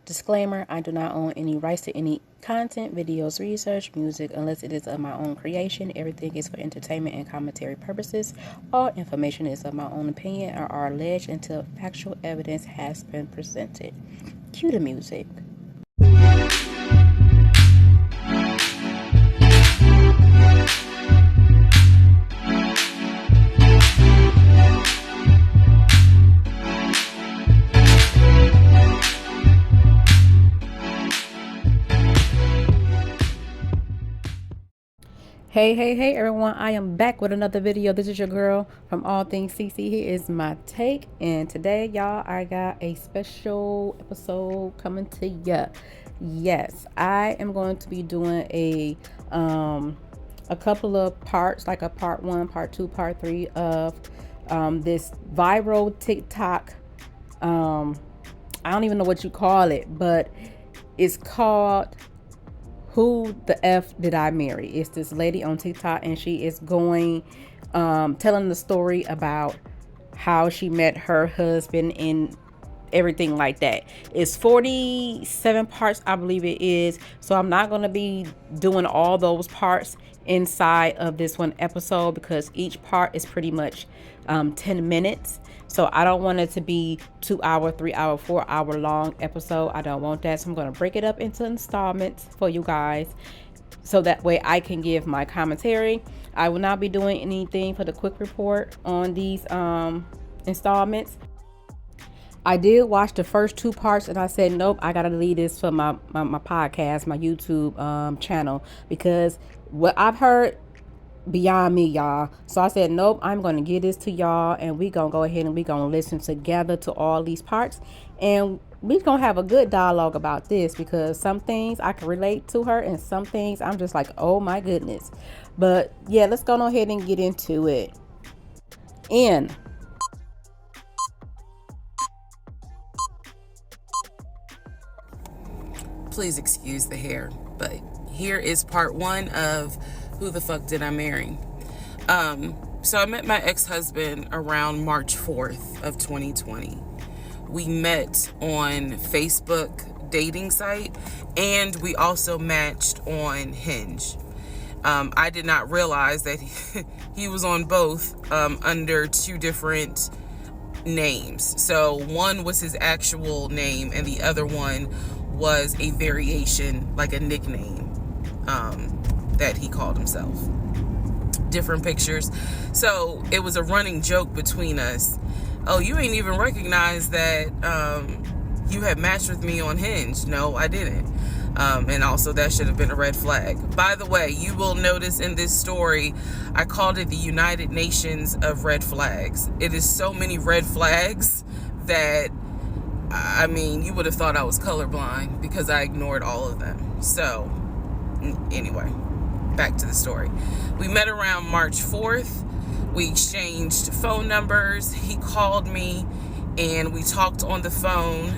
Disclaimer, I do not own any rights to any content, videos, research, music, unless it is of my own creation. Everything is for entertainment and commentary purposes. All information is of my own opinion or are alleged until factual evidence has been presented. Cue the music. Hey everyone, I am back with another video. This is your girl from All Things CC. Here is my take, and today y'all, I got a special episode coming to ya. Yes, I am going to be doing a couple of parts, like a part 1, part 2, part 3 of this viral TikTok. I don't even know what you call it, but it's called Who the F Did I Marry? It's this lady on TikTok, and she is going, telling the story about how she met her husband and everything like that. It's 47 parts, I believe it is. So I'm not going to be doing all those parts inside of this one episode because each part is pretty much 10 minutes. So I don't want it to be 2 hour, 3 hour, 4 hour long episode. I don't want that. So I'm going to break it up into installments for you guys, so that way I can give my commentary. I will not be doing anything for the quick report on these installments. I did watch the first 2 parts and I said, nope, I got to leave this for my podcast, my YouTube channel, because what I've heard beyond me, y'all. So I said, nope, I'm going to give this to y'all, and we going to go ahead and we going to listen together to all these parts, and we going to have a good dialogue about this, because some things I can relate to her and some things I'm just like, oh my goodness. But yeah, let's go ahead and get into it. Please excuse the hair, but here is part 1 of Who the Fuck Did I Marry? So I met my ex-husband around March 4th of 2020. We met on Facebook dating site, and we also matched on Hinge. I did not realize that he was on both under 2 different names. So one was his actual name, and the other one was a variation, like a nickname that he called himself. Different pictures. So it was a running joke between us. Oh, you ain't even recognize that you had matched with me on Hinge. No, I didn't. And also that should have been a red flag. By the way, you will notice in this story, I called it the United Nations of red flags. It is so many red flags that, I mean, you would have thought I was colorblind because I ignored all of them. So anyway, back to the story. We met around March 4th. We exchanged phone numbers. He called me and we talked on the phone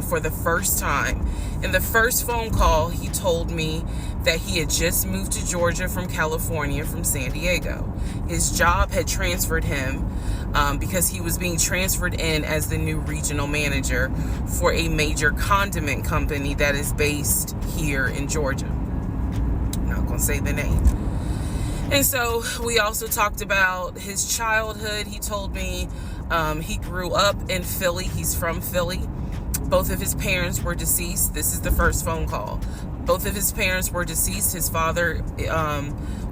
for the first time. In the first phone call, he told me that he had just moved to Georgia from California, from San Diego. His job had transferred him because he was being transferred in as the new regional manager for a major condiment company that is based here in Georgia. I'm not going to say the name. And so we also talked about his childhood. He told me he grew up in Philly. He's from Philly. Both of his parents were deceased. This is the first phone call. Both of his parents were deceased. His father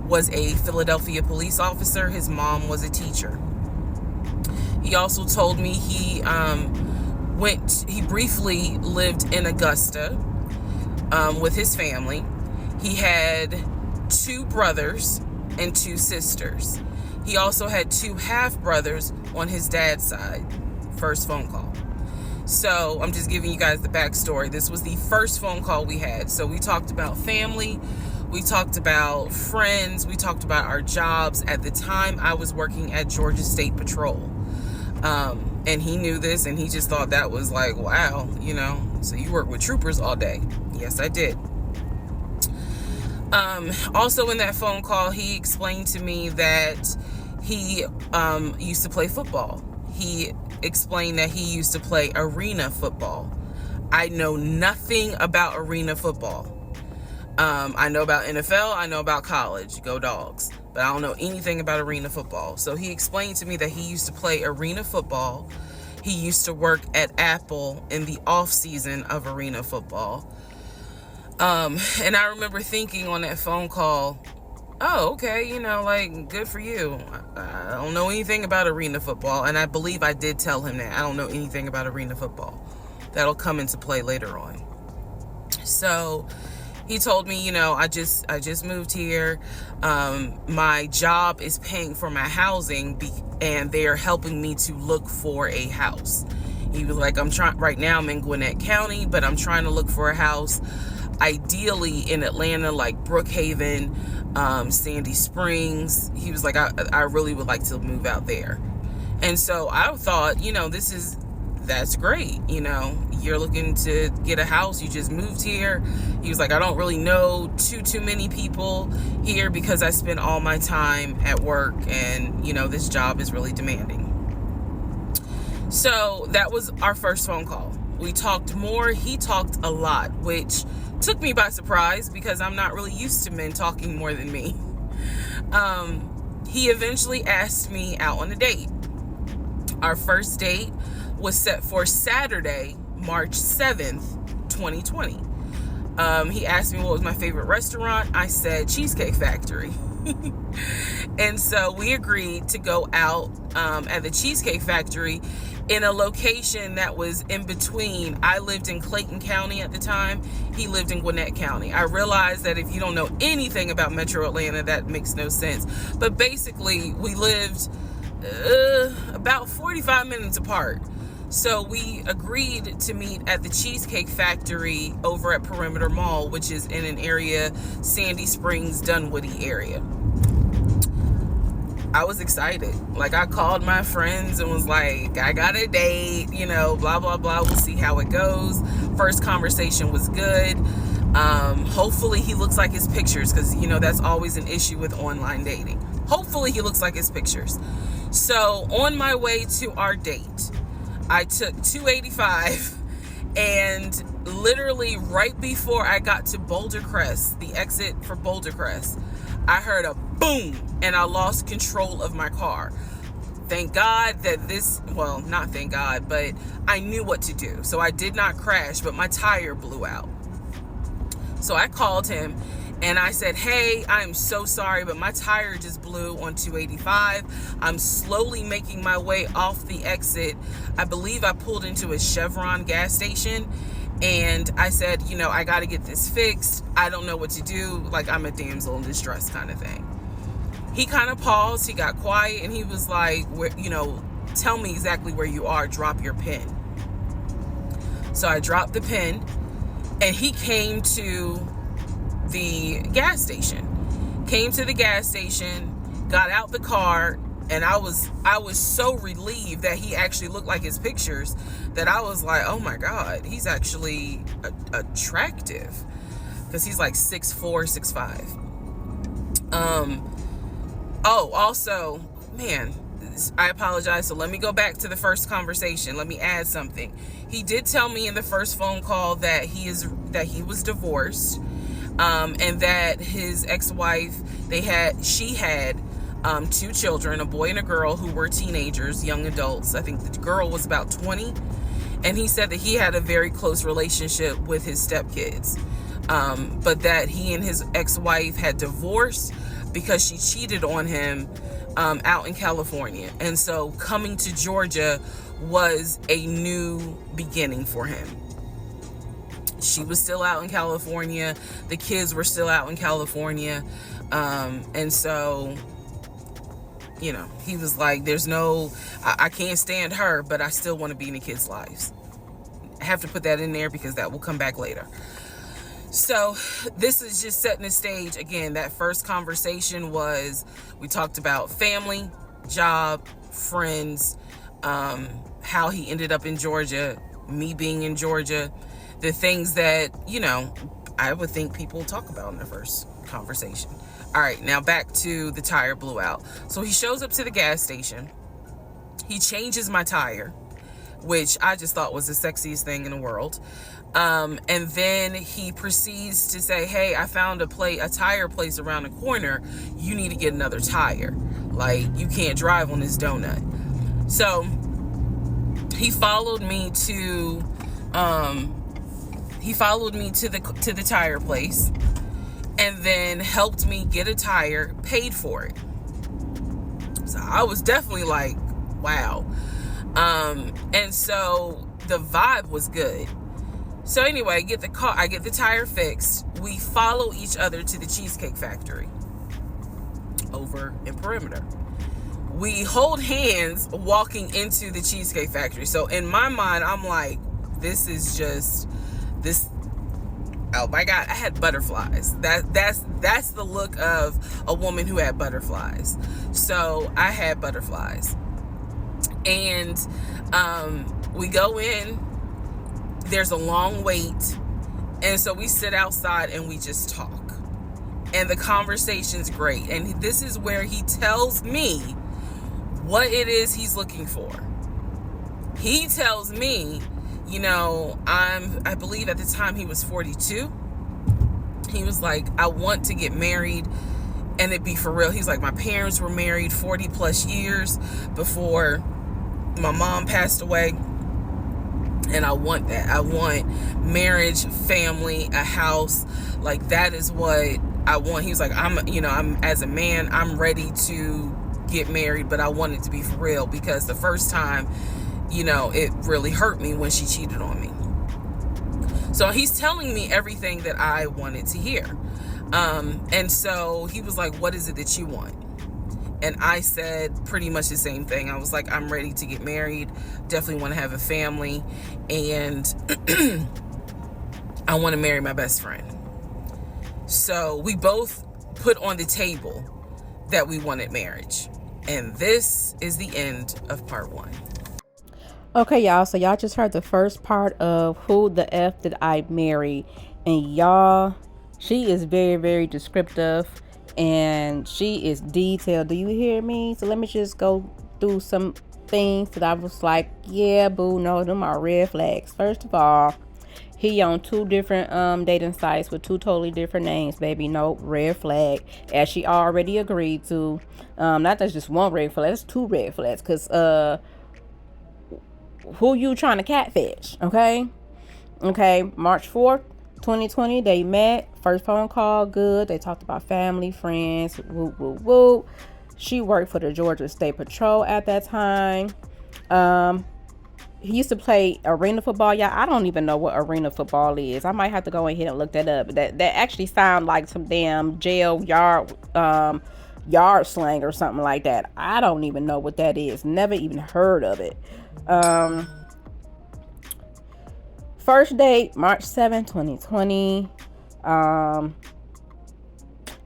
was a Philadelphia police officer. His mom was a teacher. He also told me he briefly lived in Augusta with his family. He had 2 brothers and 2 sisters. He also had 2 half-brothers on his dad's side. First phone call. So I'm just giving you guys the backstory. This was the first phone call we had. So we talked about family. We talked about friends. We talked about our jobs. At the time, I was working at Georgia State Patrol. And he knew this, and he just thought that was like, wow, you know, so you work with troopers all day. Yes, I did. Also in that phone call, he explained to me that he used to play football. He explained that he used to play arena football. I know nothing about arena football. I know about NFL, I know about college, go Dogs, but I don't know anything about arena football. So he explained to me that he used to play arena football. He used to work at Apple in the off season of arena football. And I remember thinking on that phone call, oh, okay, like, good for you. I don't know anything about arena football. And I believe I did tell him that. I don't know anything about arena football. That'll come into play later on. So he told me, I just moved here. My job is paying for my housing and they're helping me to look for a house. He was like, right now I'm in Gwinnett County, but I'm trying to look for a house, ideally in Atlanta, like Brookhaven, Sandy Springs. He was like, I really would like to move out there. And so I thought, that's great. You're looking to get a house. You just moved here. He was like, I don't really know too many people here because I spend all my time at work and, this job is really demanding. So that was our first phone call. We talked more. He talked a lot, which took me by surprise because I'm not really used to men talking more than me. He eventually asked me out on a date. Our first date was set for Saturday, March 7th, 2020. He asked me what was my favorite restaurant. I said Cheesecake Factory. And so we agreed to go out at the Cheesecake Factory in a location that was in between. I lived in Clayton County at the time. He lived in Gwinnett County. I realized that if you don't know anything about Metro Atlanta, that makes no sense. But basically, we lived about 45 minutes apart. So we agreed to meet at the Cheesecake Factory over at Perimeter Mall, which is in an area, Sandy Springs, Dunwoody area. I was excited. Like, I called my friends and was like, I got a date, blah, blah, blah. We'll see how it goes. First conversation was good. Hopefully he looks like his pictures because, that's always an issue with online dating. Hopefully he looks like his pictures. So on my way to our date, I took 285 and literally right before I got to Boulder Crest, the exit for Boulder Crest, I heard a boom and I lost control of my car. Thank God that not thank God, but I knew what to do. So I did not crash, but my tire blew out. So I called him and I said, hey, I'm so sorry, but my tire just blew on 285. I'm slowly making my way off the exit. I believe I pulled into a Chevron gas station. And I said, I got to get this fixed. I don't know what to do. Like, I'm a damsel in distress kind of thing. He kind of paused. He got quiet. And he was like, tell me exactly where you are. Drop your pin. So I dropped the pin. And he came to the gas station. Got out the car. And I was so relieved that he actually looked like his pictures that I was like, oh my God, he's actually attractive. Because he's like 6'4", 6'5". Also, man, I apologize. So let me go back to the first conversation. Let me add something. He did tell me in the first phone call that he was divorced, and that his ex-wife, she had 2 children, a boy and a girl, who were teenagers, young adults. I think the girl was about 20. And he said that he had a very close relationship with his stepkids. But that he and his ex-wife had divorced because she cheated on him out in California. And so coming to Georgia was a new beginning for him. She was still out in California. The kids were still out in California. And so, he was like, I can't stand her, but I still want to be in the kids' lives. I have to put that in there because that will come back later. So this is just setting the stage. Again, that first conversation we talked about family, job, friends, how he ended up in Georgia, me being in Georgia, the things that, I would think people talk about in the first conversation. All right, now back to the tire blew out. So he shows up to the gas station. He changes my tire, which I just thought was the sexiest thing in the world. And then he proceeds to say, hey, I found a tire place around the corner. You need to get another tire. Like, you can't drive on this donut. So he followed me to the tire place, and then helped me get a tire, paid for it. So I was definitely like, wow. And so the vibe was good. So anyway, I get the tire fixed. We follow each other to the Cheesecake Factory over in Perimeter. We hold hands walking into the Cheesecake Factory. So in my mind, I'm like, this. Oh my God, I had butterflies. That's the look of a woman who had butterflies. So I had butterflies. And we go in. There's a long wait. And so we sit outside and we just talk. And the conversation's great. And this is where he tells me what it is he's looking for. He tells me, I believe at the time he was 42. He was like, I want to get married and it be for real. He's like, my parents were married 40 plus years before my mom passed away. And I want that. I want marriage, family, a house. Like, that is what I want. He was like, I'm as a man, I'm ready to get married, but I want it to be for real, because the first time, it really hurt me when she cheated on me. So he's telling me everything that I wanted to hear. And so he was like, what is it that you want? And I said pretty much the same thing. I was like, I'm ready to get married. Definitely want to have a family. And I want to marry my best friend. So we both put on the table that we wanted marriage. And this is the end of part 1. Okay, y'all. So y'all just heard the first part of who the F did I marry. And y'all, she is very, very descriptive. And she is detailed. Do you hear me? So let me just go through some things that I was like, yeah, boo, no, them are red flags. First of all, he on 2 different dating sites with 2 totally different names, baby. Nope, red flag. As she already agreed to. Not that's just 1 red flag, that's 2 red flags. Cause who you trying to catfish? Okay, March 4th. 2020, they met. First phone call, good. They talked about family, friends, woo, woo, woo. She worked for the Georgia State Patrol at that time. He used to play arena football. Yeah, I don't even know what arena football is. I might have to go ahead and look that up. That actually sound like some damn jail yard slang or something like that. I don't even know what that is. Never even heard of it. First date, March 7, 2020.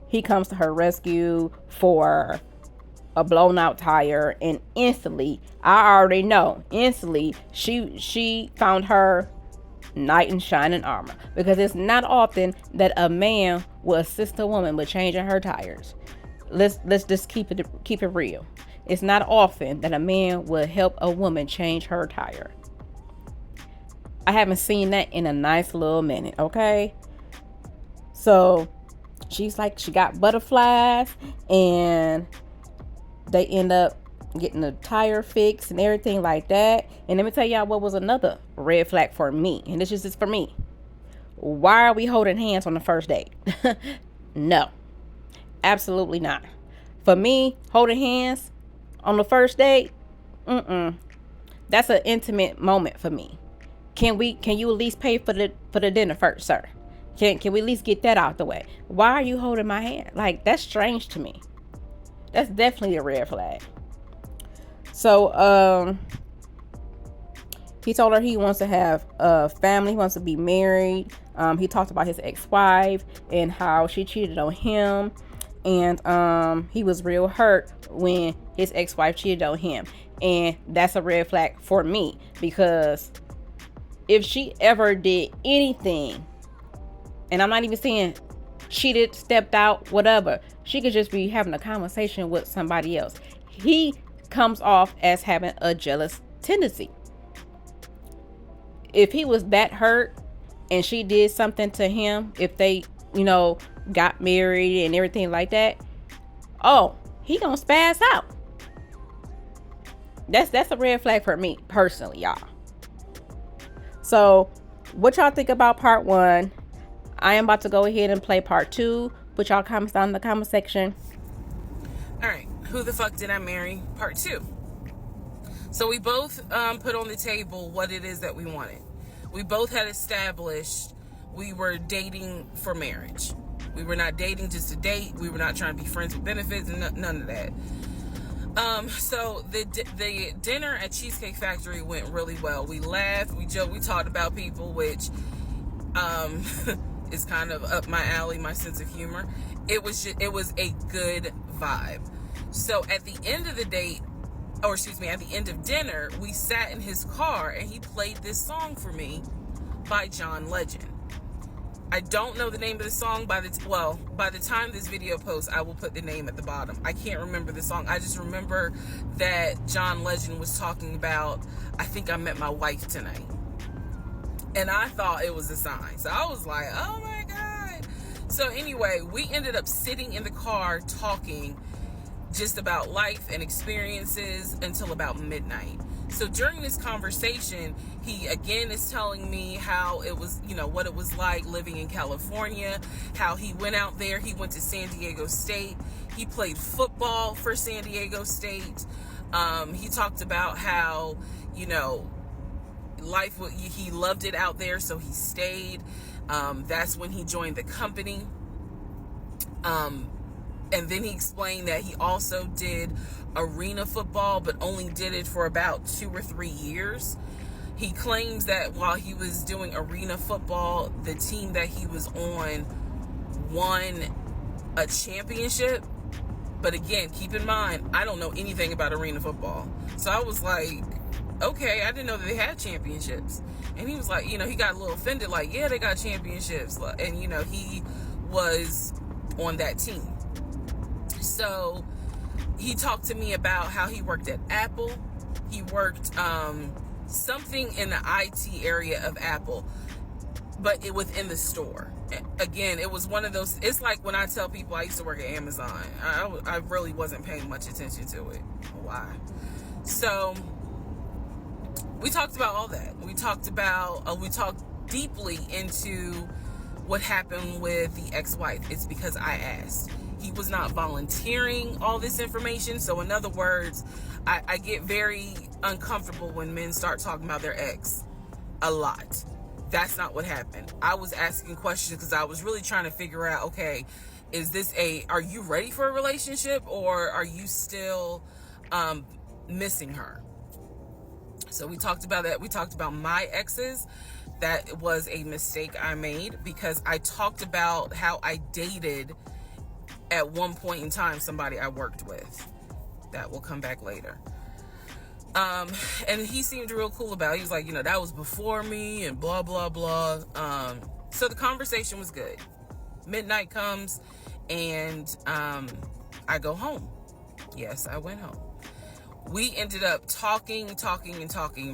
He comes to her rescue for a blown out tire, and instantly, I already know, she found her knight in shining armor, because it's not often that a man will assist a woman with changing her tires. Let's just keep it real. It's not often that a man will help a woman change her tire. I haven't seen that in a nice little minute, okay? So she's like, she got butterflies, and they end up getting the tire fixed and everything like that. And let me tell y'all what was another red flag for me, and this is just for me. Why are we holding hands on the first date? No, absolutely not. For me, holding hands on the first date, that's an intimate moment for me. Can you at least pay for the dinner first, sir? Can we at least get that out the way? Why are you holding my hand? Like, that's strange to me. That's definitely a red flag. So he told her he wants to have a family, he wants to be married. He talked about his ex-wife and how she cheated on him, and he was real hurt when his ex-wife cheated on him. And that's a red flag for me, because if she ever did anything, and I'm not even saying cheated, stepped out, whatever, she could just be having a conversation with somebody else. He comes off as having a jealous tendency. If he was that hurt and she did something to him, if they, got married and everything like that, oh, he gonna spaz out. That's a red flag for me personally, y'all. So what y'all think about part 1? I am about to go ahead and play part 2. Put y'all comments down in the comment section. All right, who the fuck did I marry? Part 2. So we both put on the table what it is that we wanted. We both had established we were dating for marriage. We were not dating just to date. We were not trying to be friends with benefits and none of that. So the dinner at Cheesecake Factory went really well. We laughed, we joked, we talked about people, which is kind of up my alley, my sense of humor. It was a good vibe. So at the end of the date, at the end of dinner, we sat in his car and he played this song for me by John Legend. I don't know the name of the song. By the time this video posts, I will put the name at the bottom. I can't remember the song. I just remember that John Legend was talking about, I think I met my wife tonight. And I thought it was a sign. So I was like, oh my God. So anyway, we ended up sitting in the car talking just about life and experiences until about midnight. So during this conversation, he again is telling me how it was, what it was like living in California, how he went out there, he went to San Diego State, he played football for San Diego State. He talked about how, life, he loved it out there, so he stayed. That's when he joined the company. And then he explained that he also did arena football, but only did it for about 2 or 3 years. He claims that while he was doing arena football, the team that he was on won a championship. But again, keep in mind, I don't know anything about arena football. So I was like, okay, I didn't know that they had championships. And he was like, he got a little offended, like, yeah, they got championships. And, he was on that team. So he talked to me about how he worked at Apple. He worked something in the IT area of Apple, but within the store. Again, it was one of those, it's like when I tell people I used to work at Amazon. I really wasn't paying much attention to it. Why? So we talked about all that. We talked deeply into what happened with the ex-wife. It's because I asked. He was not volunteering all this information. So in other words, I get very uncomfortable when men start talking about their ex a lot. That's not what happened. I was asking questions because I was really trying to figure out, okay, are you ready for a relationship, or are you still missing her? So we talked about that. We talked about my exes. That was a mistake I made because I talked about how I dated at one point in time somebody I worked with. That will come back later. And he seemed real cool about it. He was like, that was before me and blah, blah, blah. So the conversation was good. Midnight comes and I go home. Yes, I went home. We ended up talking.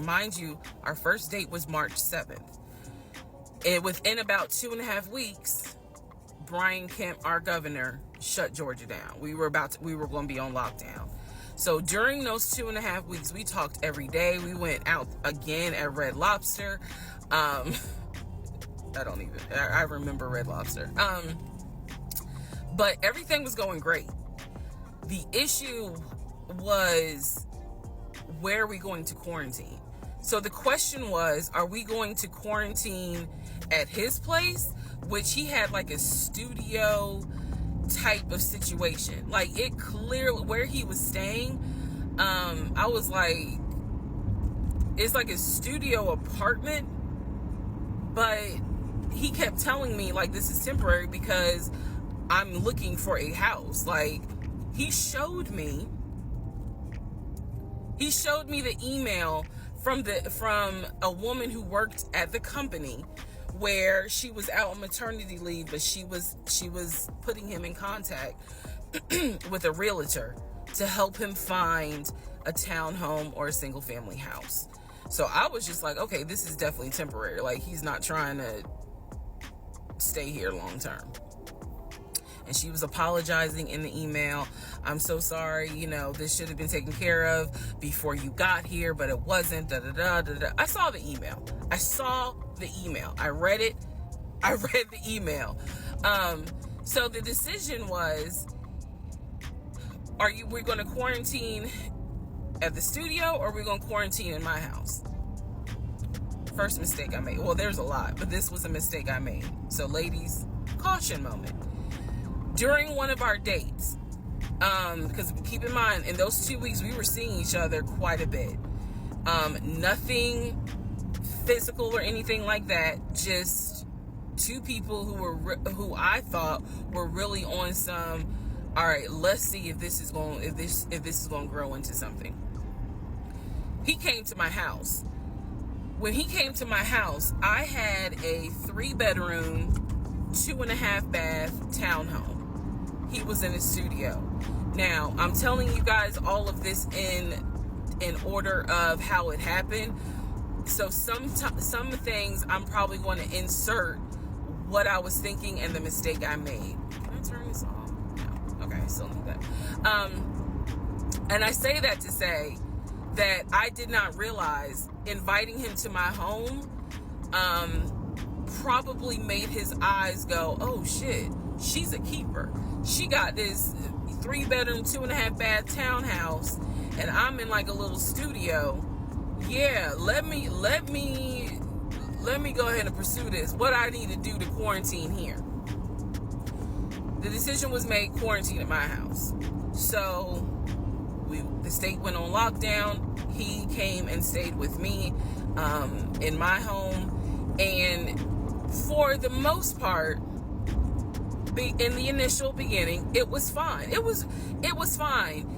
Mind you, our first date was March 7th. And within about 2.5 weeks, Brian Kemp, our governor, shut Georgia down. We were going to be on lockdown. So during those 2.5 weeks, we talked every day. We went out again at Red Lobster. I remember Red Lobster. But everything was going great. The issue was, where are we going to quarantine? So the question was, are we going to quarantine at his place, which he had like a studio type of situation. Like, it clearly, where he was staying, I was like, it's like a studio apartment, but he kept telling me like, this is temporary because I'm looking for a house. Like, he showed me the email from a woman who worked at the company where she was out on maternity leave, but she was putting him in contact with a realtor to help him find a townhome or a single family house. So I was just like, okay, this is definitely temporary. Like, he's not trying to stay here long term. And she was apologizing in the email. I'm so sorry, this should have been taken care of before you got here, but it wasn't. I saw the email. I read it. I read the email. So the decision was, we're going to quarantine at the studio, or we're going to quarantine in my house? First mistake I made. Well, there's a lot, but this was a mistake I made. So ladies, caution moment. During one of our dates, because keep in mind, in those 2 weeks, we were seeing each other quite a bit. Nothing physical or anything like that. Just two people who I thought were really on some. All right, let's see if this is going to grow into something. He came to my house. When he came to my house, I had a 3-bedroom, 2.5 bath townhome. He was in a studio. Now, I'm telling you guys all of this in order of how it happened. So some things I'm probably going to insert what I was thinking and the mistake I made. Can I turn this off? No. Okay, I still need that. And I say that to say that I did not realize inviting him to my home probably made his eyes go, oh shit, she's a keeper. She got this 3-bedroom, 2.5 bath townhouse, and I'm in like a little studio. Yeah, let me go ahead and pursue this. What I need to do to quarantine here. The decision was made, quarantine at my house. So the state went on lockdown. He came and stayed with me in my home, and for the most part, in the initial beginning, it was fine. It was fine.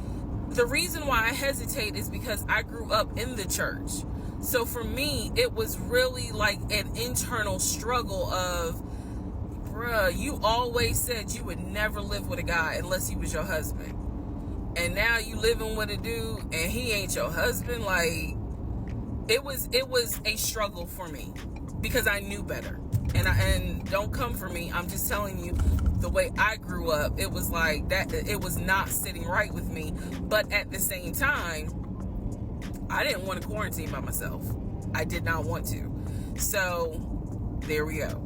The reason why I hesitate is because I grew up in the church. So for me, it was really like an internal struggle of, bruh, you always said you would never live with a guy unless he was your husband. And now you living with a dude and he ain't your husband. Like, it was a struggle for me because I knew better. And don't come for me. I'm just telling you the way I grew up. It was like that. It was not sitting right with me. But at the same time, I didn't want to quarantine by myself. I did not want to. So there we go.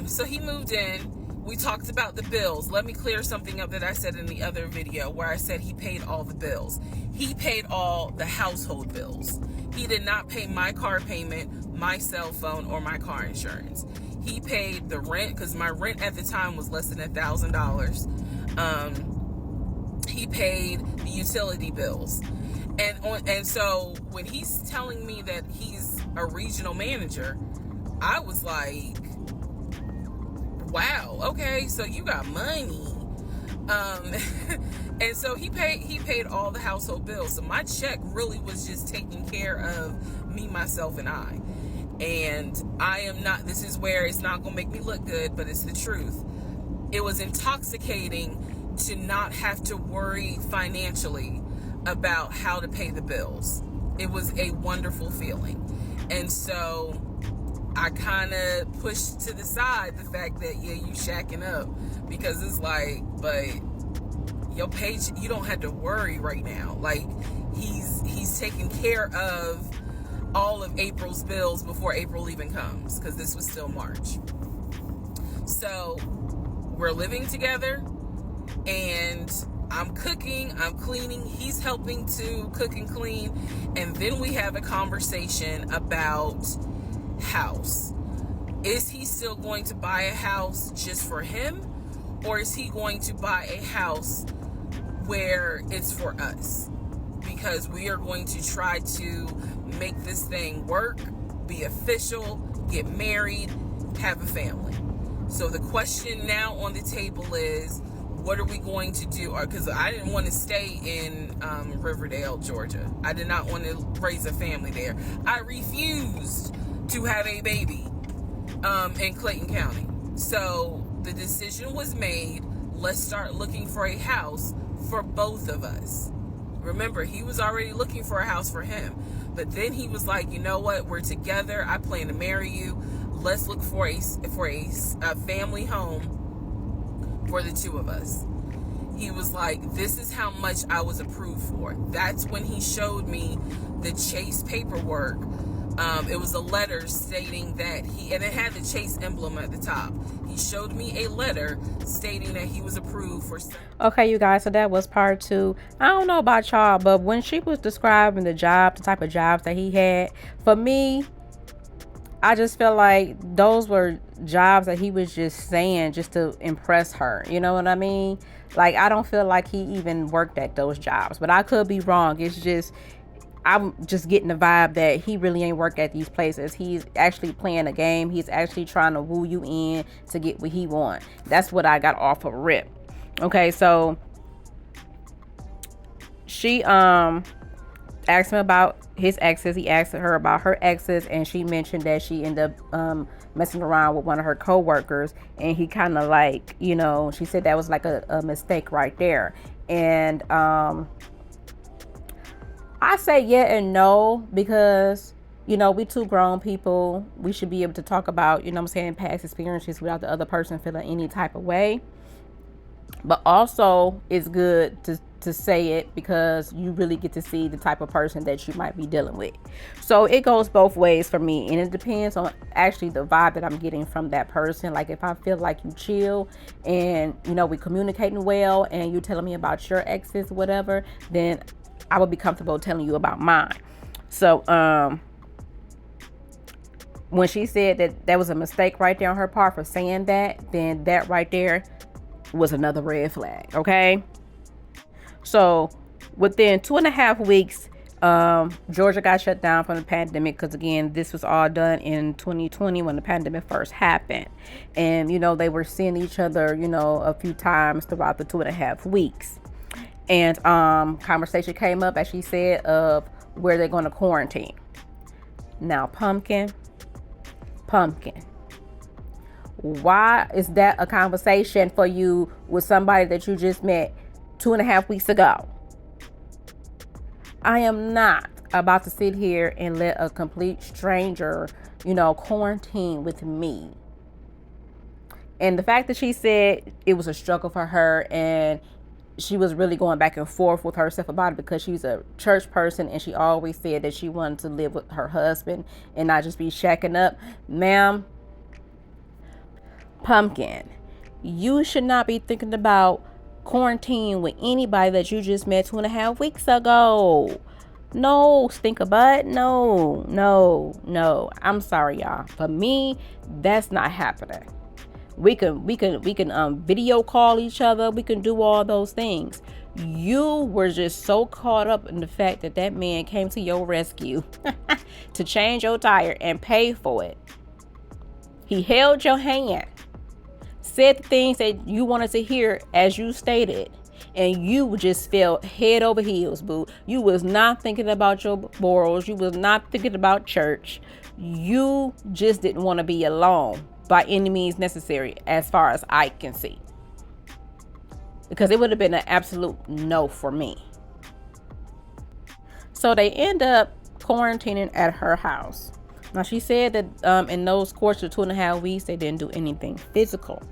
So he moved in. We talked about the bills. Let me clear something up that I said in the other video where I said he paid all the bills. He paid all the household bills. He did not pay my car payment, my cell phone, or my car insurance. He paid the rent, because my rent at the time was less than $1,000. He paid the utility bills. And so when he's telling me that he's a regional manager, I was like, wow, okay, so you got money. And so he paid all the household bills. So my check really was just taking care of me, myself, and I. And I am not, this is where it's not going to make me look good, but it's the truth. It was intoxicating to not have to worry financially about how to pay the bills. It was a wonderful feeling. And so I kind of pushed to the side the fact that, yeah, you shacking up, because it's like, but your page, you don't have to worry right now. Like, he's taking care of all of April's bills before April even comes, because this was still March. So we're living together, and I'm cooking, I'm cleaning, he's helping to cook and clean, and then we have a conversation about house. Is he still going to buy a house just for him, or is he going to buy a house where it's for us? Because we are going to try to make this thing work, be official, get married, have a family. So the question now on the table is, what are we going to do? Because I didn't want to stay in Riverdale, Georgia. I did not want to raise a family there. I refused to have a baby in Clayton County. So the decision was made, let's start looking for a house for both of us. Remember, he was already looking for a house for him. But then he was like, you know what? We're together. I plan to marry you. let's look for a family home for the two of us. He was like, this is how much I was approved for. That's when he showed me the Chase paperwork. It was a letter stating that and it had the Chase emblem at the top. He showed me a letter stating that he was approved for. Okay, you guys, so that was part 2. I don't know about y'all, but when she was describing the type of jobs that he had, for me, I just feel like those were jobs that he was just saying just to impress her. You know what I mean? Like, I don't feel like he even worked at those jobs, but I could be wrong. It's just, I'm just getting the vibe that he really ain't worked at these places. He's actually playing a game. He's actually trying to woo you in to get what he wants. That's what I got off of rip. Okay, so she asked him about his exes. He asked her about her exes, and she mentioned that she ended up messing around with one of her co-workers, and he kind of like, you know, she said that was like a mistake right there. And I say yeah and no, because, you know, we two grown people. We should be able to talk about, you know what I'm saying, past experiences without the other person feeling any type of way. But also, it's good to say it because you really get to see the type of person that you might be dealing with. So it goes both ways for me, and it depends on actually the vibe that I'm getting from that person. Like, if I feel like you chill and, you know, we communicating well and you telling me about your exes, whatever, then I would be comfortable telling you about mine. So when she said that was a mistake right there on her part for saying that, then that right there was another red flag. Okay, so within 2.5 weeks, Georgia got shut down from the pandemic, because again, this was all done in 2020 when the pandemic first happened. And, you know, they were seeing each other, you know, a few times throughout the 2.5 weeks. And conversation came up, as she said, of where they're going to quarantine. Now, pumpkin, why is that a conversation for you with somebody that you just met 2.5 weeks ago? I am not about to sit here and let a complete stranger, you know, quarantine with me. And the fact that she said it was a struggle for her, and she was really going back and forth with herself about it because she's a church person, and she always said that she wanted to live with her husband and not just be shacking up. Ma'am, pumpkin, you should not be thinking about quarantine with anybody that you just met 2.5 weeks ago. No, stink a butt. No. I'm sorry, y'all. For me, that's not happening. We can video call each other. We can do all those things. You were just so caught up in the fact that man came to your rescue to change your tire and pay for it. He held your hand, said the things that you wanted to hear as you stated, and you just fell head over heels, boo. You was not thinking about your morals. You was not thinking about church. You just didn't want to be alone by any means necessary, as far as I can see. Because it would have been an absolute no for me. So they end up quarantining at her house. Now, she said that in those course of 2.5 weeks, they didn't do anything physical.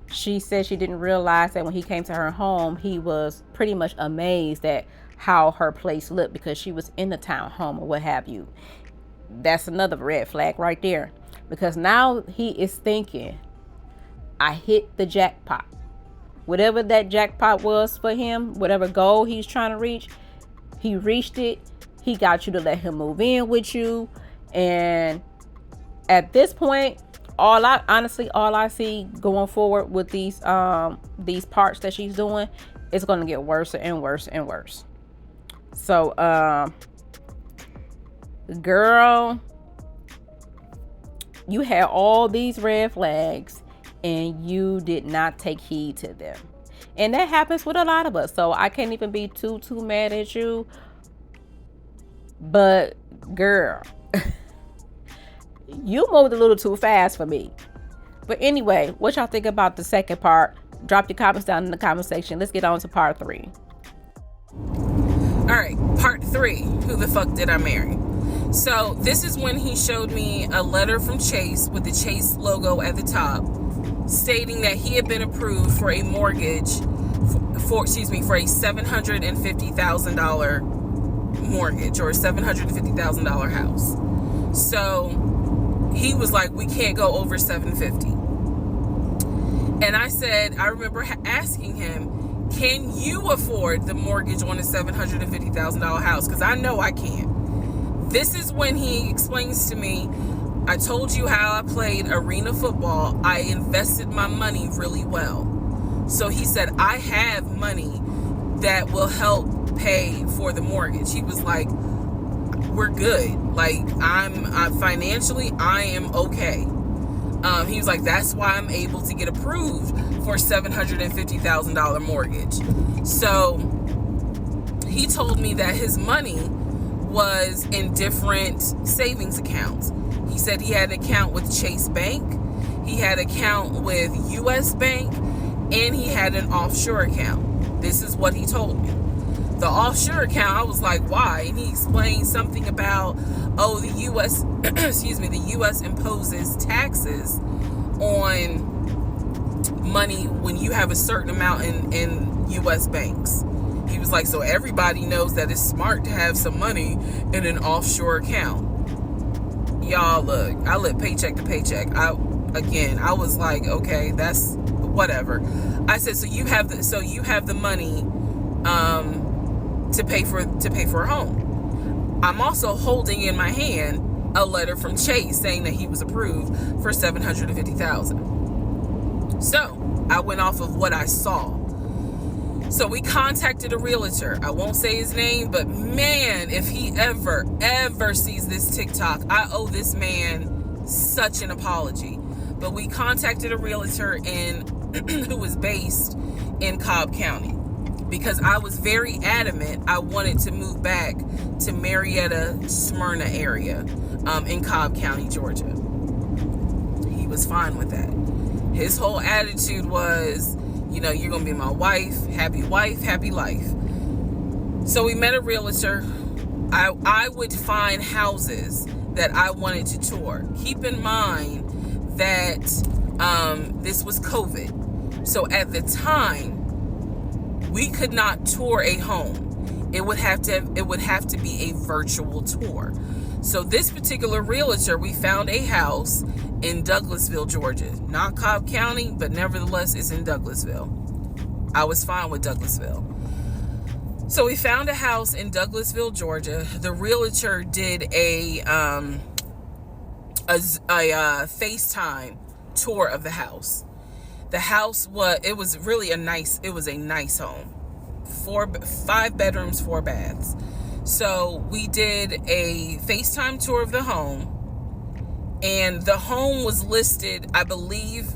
She said she didn't realize that when he came to her home, he was pretty much amazed at how her place looked, because she was in the townhome or what have you. That's another red flag right there. Because now he is thinking, I hit the jackpot. Whatever that jackpot was for him, whatever goal he's trying to reach, he reached it. He got you to let him move in with you. And at this point, all I see going forward with these parts that she's doing, it's going to get worse and worse and worse. So, girl, you had all these red flags and you did not take heed to them. And that happens with a lot of us. So I can't even be too mad at you. But girl, you moved a little too fast for me. But anyway, what y'all think about the second part? Drop your comments down in the comment section. Let's get on to part 3. All right, part 3. Who the fuck did I marry? So this is when he showed me a letter from Chase with the Chase logo at the top, stating that he had been approved for a mortgage for a $750,000 mortgage, or a $750,000 house. So he was like, we can't go over 750. And I said, I remember asking him, can you afford the mortgage on a $750,000 house? Because I know I can't. This is when he explains to me, I told you how I played arena football. I invested my money really well. So he said, I have money that will help pay for the mortgage. He was like, we're good. Like, I'm financially, I am okay. He was like, that's why I'm able to get approved for $750,000 mortgage. So he told me that his money was in different savings accounts. He said he had an account with Chase Bank, he had an account with US Bank, and he had an offshore account. This is what he told me. The offshore account, I was like, why? And he explained something about, the U.S. the U.S. imposes taxes on money when you have a certain amount in U.S. banks. He was like, so everybody knows that it's smart to have some money in an offshore account. Y'all, look, I live paycheck to paycheck. I was like, okay, that's whatever. I said, so you have the money to pay for a home. I'm also holding in my hand a letter from Chase saying that he was approved for $750,000. So I went off of what I saw. So we contacted a realtor. I won't say his name, but man, if he ever sees this TikTok, I owe this man such an apology. But we contacted a realtor who was based in Cobb County, because I was very adamant I wanted to move back to Marietta, Smyrna area in Cobb County, Georgia. He was fine with that. His whole attitude was, you're going to be my wife, happy life. So we met a realtor. I would find houses that I wanted to tour. Keep in mind that this was COVID. So at the time, we could not tour a home. It would have to be a virtual tour. So this particular realtor, we found a house in Douglasville, Georgia. Not Cobb County, but nevertheless, it's in Douglasville. I was fine with Douglasville. So we found a house in Douglasville, Georgia. The realtor did a FaceTime tour of the house. The house was a nice home. 5 bedrooms, 4 baths. So we did a FaceTime tour of the home, and the home was listed, I believe,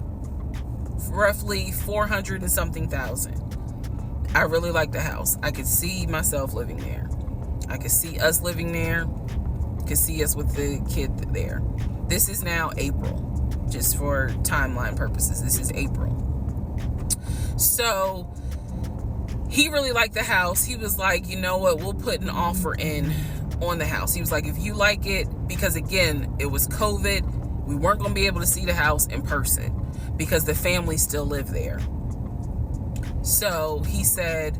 roughly 400 and something thousand. I really liked the house. I could see myself living there. I could see us living there. Could see us with the kid there. This is now April. Just for timeline purposes, this is April. So he really liked the house. He was like, you know what, we'll put an offer in on the house. He was like, if you like it, because again, it was COVID, we weren't going to be able to see the house in person because the family still lived there. So he said,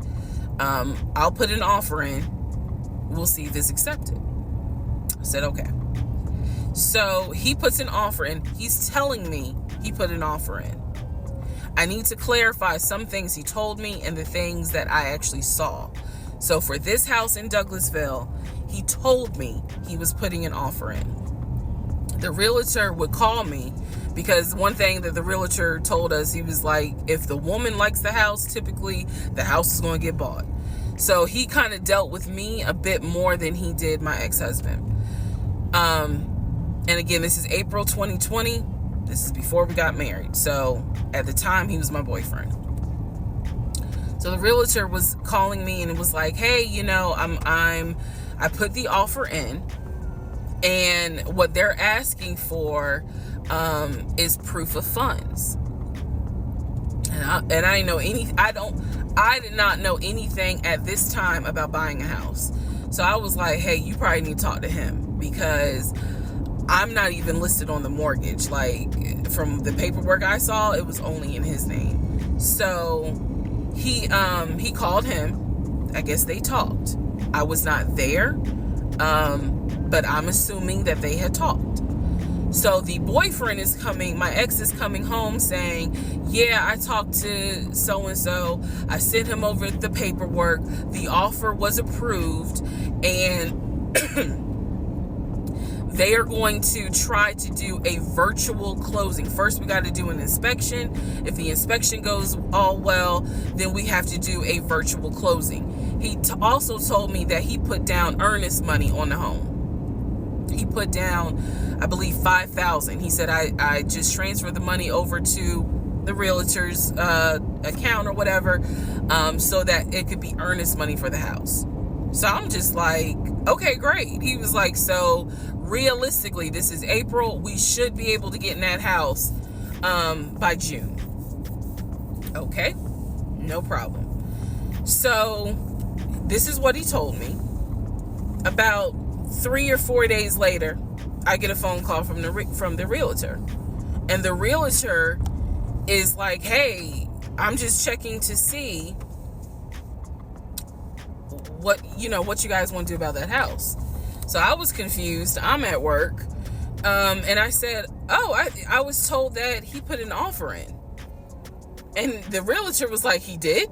I'll put an offer in. We'll see if it's accepted. I said, okay. So he puts an offer in. He's telling me he put an offer in. I need to clarify some things he told me and the things that I actually saw. So for this house in Douglasville, he told me he was putting an offer in. The realtor would call me, because one thing that the realtor told us, he was like, if the woman likes the house, typically the house is going to get bought. So he kind of dealt with me a bit more than he did my ex-husband. And again, this is April 2020. This is before we got married. So at the time, he was my boyfriend. So the realtor was calling me and it was like, hey, I put the offer in, and what they're asking for is proof of funds. And I did not know anything at this time about buying a house. So I was like, hey, you probably need to talk to him, because I'm not even listed on the mortgage. Like, from the paperwork I saw, it was only in his name. So he called him. I guess they talked. I was not there, but I'm assuming that they had talked. So the boyfriend is coming, my ex is coming home saying, yeah, I talked to so-and-so. I sent him over the paperwork. The offer was approved, and they are going to try to do a virtual closing. First, we got to do an inspection. If the inspection goes all well, then we have to do a virtual closing. He also told me that he put down earnest money on the home. He put down, I believe, $5,000. He said, I just transferred the money over to the realtor's account or whatever, so that it could be earnest money for the house. So I'm just like, okay, great. He was like, so realistically, this is April. We should be able to get in that house by June. Okay, no problem. So this is what he told me. About 3 or 4 days later, I get a phone call from the realtor, and the realtor is like, hey, I'm just checking to see what you guys want to do about that house. So I was confused. I'm at work, and I said, oh, I was told that he put an offer in. And the realtor was like, he did?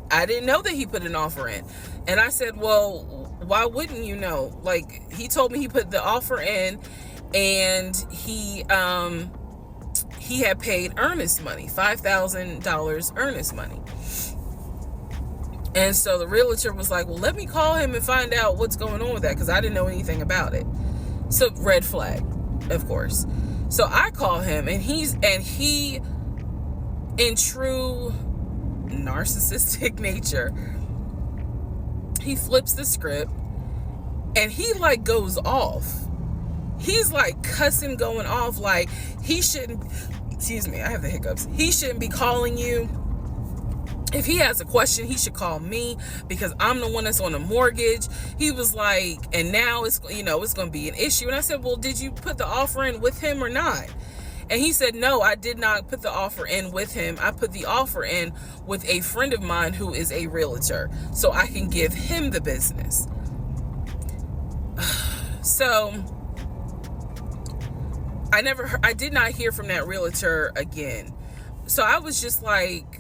I didn't know that he put an offer in. And I said, well, why wouldn't you know? Like, he told me he put the offer in, and he had paid earnest money, $5,000 earnest money. And so the realtor was like, well, let me call him and find out what's going on with that, because I didn't know anything about it. So red flag, of course. So I call him, and he, in true narcissistic nature, he flips the script, and he like goes off. He's like cussing, going off, like he shouldn't, excuse me, I have the hiccups. He shouldn't be calling you. If he has a question, he should call me, because I'm the one that's on the mortgage. He was like, and now it's going to be an issue. And I said, well, did you put the offer in with him or not? And he said, no, I did not put the offer in with him. I put the offer in with a friend of mine who is a realtor, so I can give him the business. So I did not hear from that realtor again. So I was just like,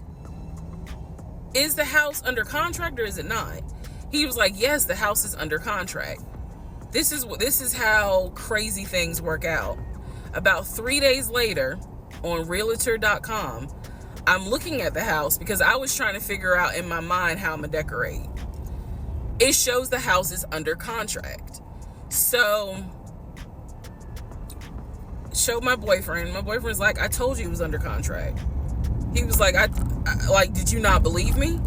is the house under contract or is it not? He was like, yes, the house is under contract. This is how crazy things work out. About 3 days later, on realtor.com, I'm looking at the house because I was trying to figure out in my mind how I'm gonna decorate. It shows the house is under contract. So, showed my boyfriend. My boyfriend's like, I told you it was under contract. He was like, I did you not believe me?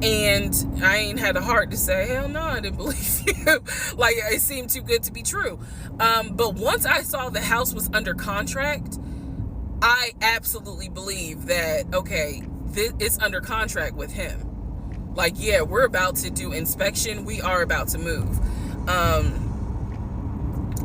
And I ain't had the heart to say, hell no, I didn't believe you. Like, it seemed too good to be true. But once I saw the house was under contract, I absolutely believe that, okay, it's under contract with him. Like, yeah, we're about to do inspection. We are about to move.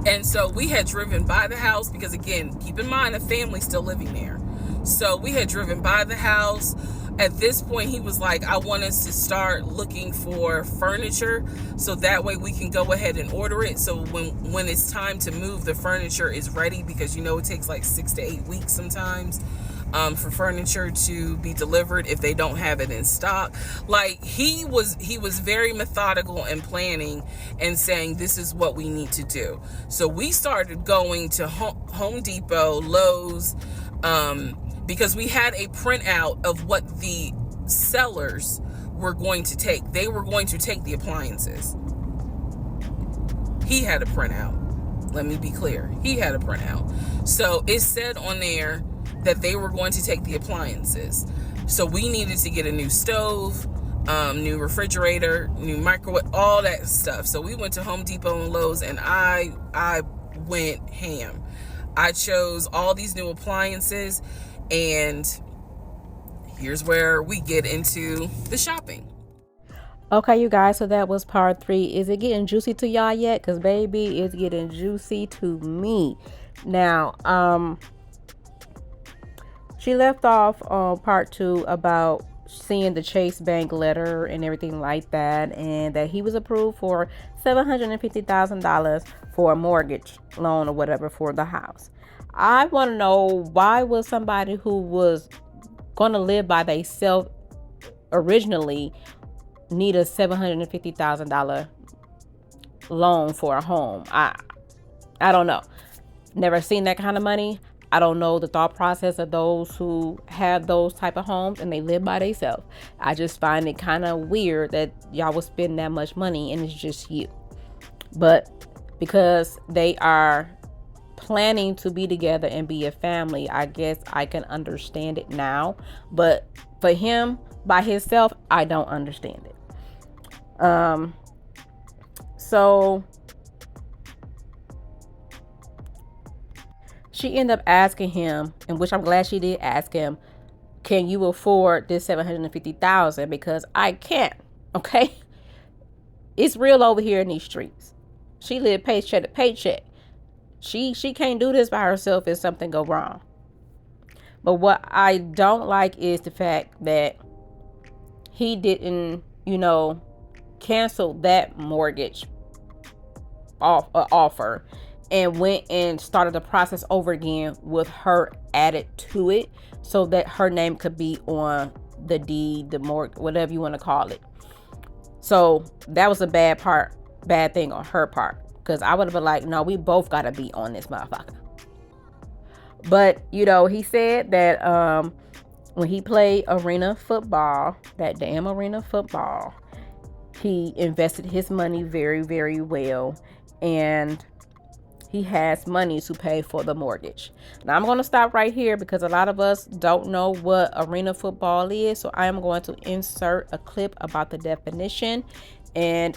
And so we had driven by the house because, again, keep in mind, the family's still living there. So we had driven by the house. At this point, he was like, I want us to start looking for furniture so that way we can go ahead and order it. So when it's time to move, the furniture is ready, because it takes like 6 to 8 weeks sometimes for furniture to be delivered if they don't have it in stock. Like, he was very methodical and planning and saying, this is what we need to do. So we started going to Home Depot, Lowe's, because we had a printout of what the sellers were going to take. They were going to take the appliances. He had a printout. Let me be clear. He had a printout. So it said on there that they were going to take the appliances. So we needed to get a new stove, new refrigerator, new microwave, all that stuff. So we went to Home Depot and Lowe's, and I went ham. I chose all these new appliances. And here's where we get into the shopping. Okay, you guys, so that was part 3. Is it getting juicy to y'all yet? Because baby, it's getting juicy to me. Now, she left off on part 2 about seeing the Chase Bank letter and everything like that, and that he was approved for $750,000 for a mortgage loan or whatever for the house. I want to know, why was somebody who was going to live by themselves originally need a $750,000 loan for a home? I don't know. Never seen that kind of money. I don't know the thought process of those who have those type of homes and they live by themselves. I just find it kind of weird that y'all would spend that much money and it's just you. But because they are planning to be together and be a family, I guess I can understand it now. But for him by himself, I don't understand it. So she ended up asking him, and which I'm glad she did ask him, can you afford this $750,000? Because I can't. Okay, it's real over here in these streets. She live paycheck to paycheck. She can't do this by herself if something go wrong. But what I don't like is the fact that he didn't, cancel that mortgage offer and went and started the process over again with her added to it so that her name could be on the deed, the mortgage, whatever you want to call it. So that was a bad thing on her part, because I would have been like, no, we both got to be on this motherfucker. But he said that when he played arena football, that damn arena football, he invested his money very, very well, and he has money to pay for the mortgage. Now I'm going to stop right here because a lot of us don't know what arena football is. So I am going to insert a clip about the definition and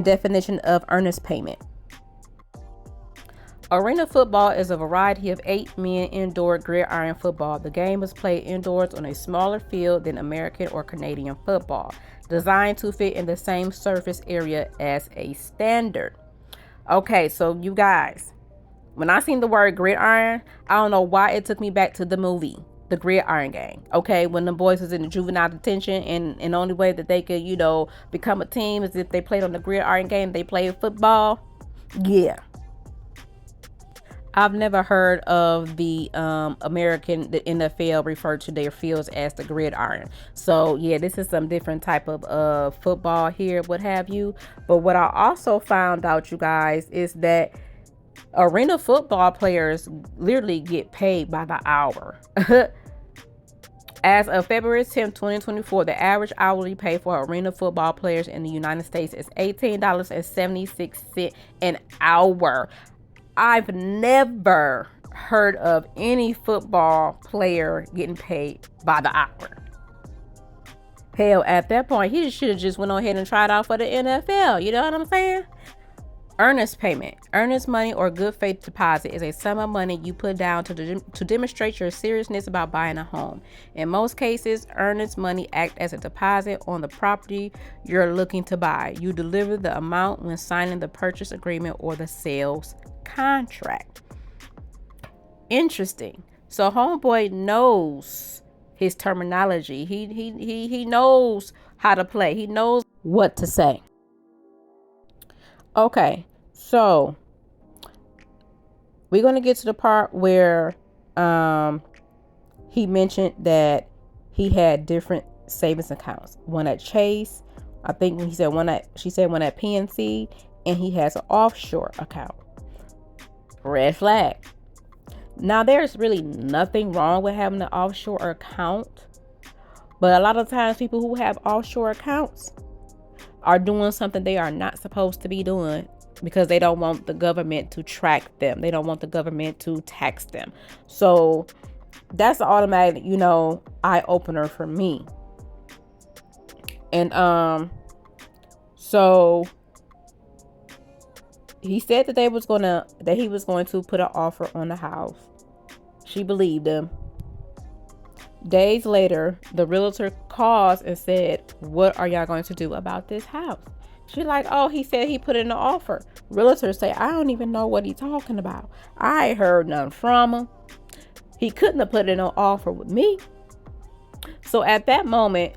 definition of earnest payment. Arena football is a variety of 8-man indoor gridiron football. The game is played indoors on a smaller field than American or Canadian football, designed to fit in the same surface area as a standard. Okay, so you guys, when I seen the word gridiron, I don't know why it took me back to the movie, The Gridiron Gang. Okay, when the boys was in the juvenile detention, and the only way that they could, become a team is if they played on the gridiron game, they played football. Yeah. I've never heard of the NFL refer to their fields as the gridiron. So yeah, this is some different type of football here, what have you. But what I also found out, you guys, is that arena football players literally get paid by the hour. As of February 10th, 2024, the average hourly pay for arena football players in the United States is $18.76 an hour. I've never heard of any football player getting paid by the hour. Hell, at that point, he should have just went on ahead and tried out for the NFL. You know what I'm saying? Earnest payment. Earnest money or good faith deposit is a sum of money you put down to demonstrate your seriousness about buying a home. In most cases, earnest money acts as a deposit on the property you're looking to buy. You deliver the amount when signing the purchase agreement or the sales contract. Interesting. So homeboy knows his terminology. He knows how to play. He knows what to say. Okay, so we're going to get to the part where he mentioned that he had different savings accounts. One at Chase, I think she said one at PNC, and he has an offshore account. Red flag. Now, there's really nothing wrong with having an offshore account, but a lot of times people who have offshore accounts are doing something they are not supposed to be doing because they don't want the government to track them. They don't want the government to tax them. So that's an automatic, eye opener for me. And so he said that he was going to put an offer on the house. She believed him. Days later, the realtor calls and said, what are y'all going to do about this house? She's like, oh, he said he put in an offer. Realtors say, I don't even know what he's talking about. I ain't heard nothing from him. He couldn't have put in an offer with me. So at that moment,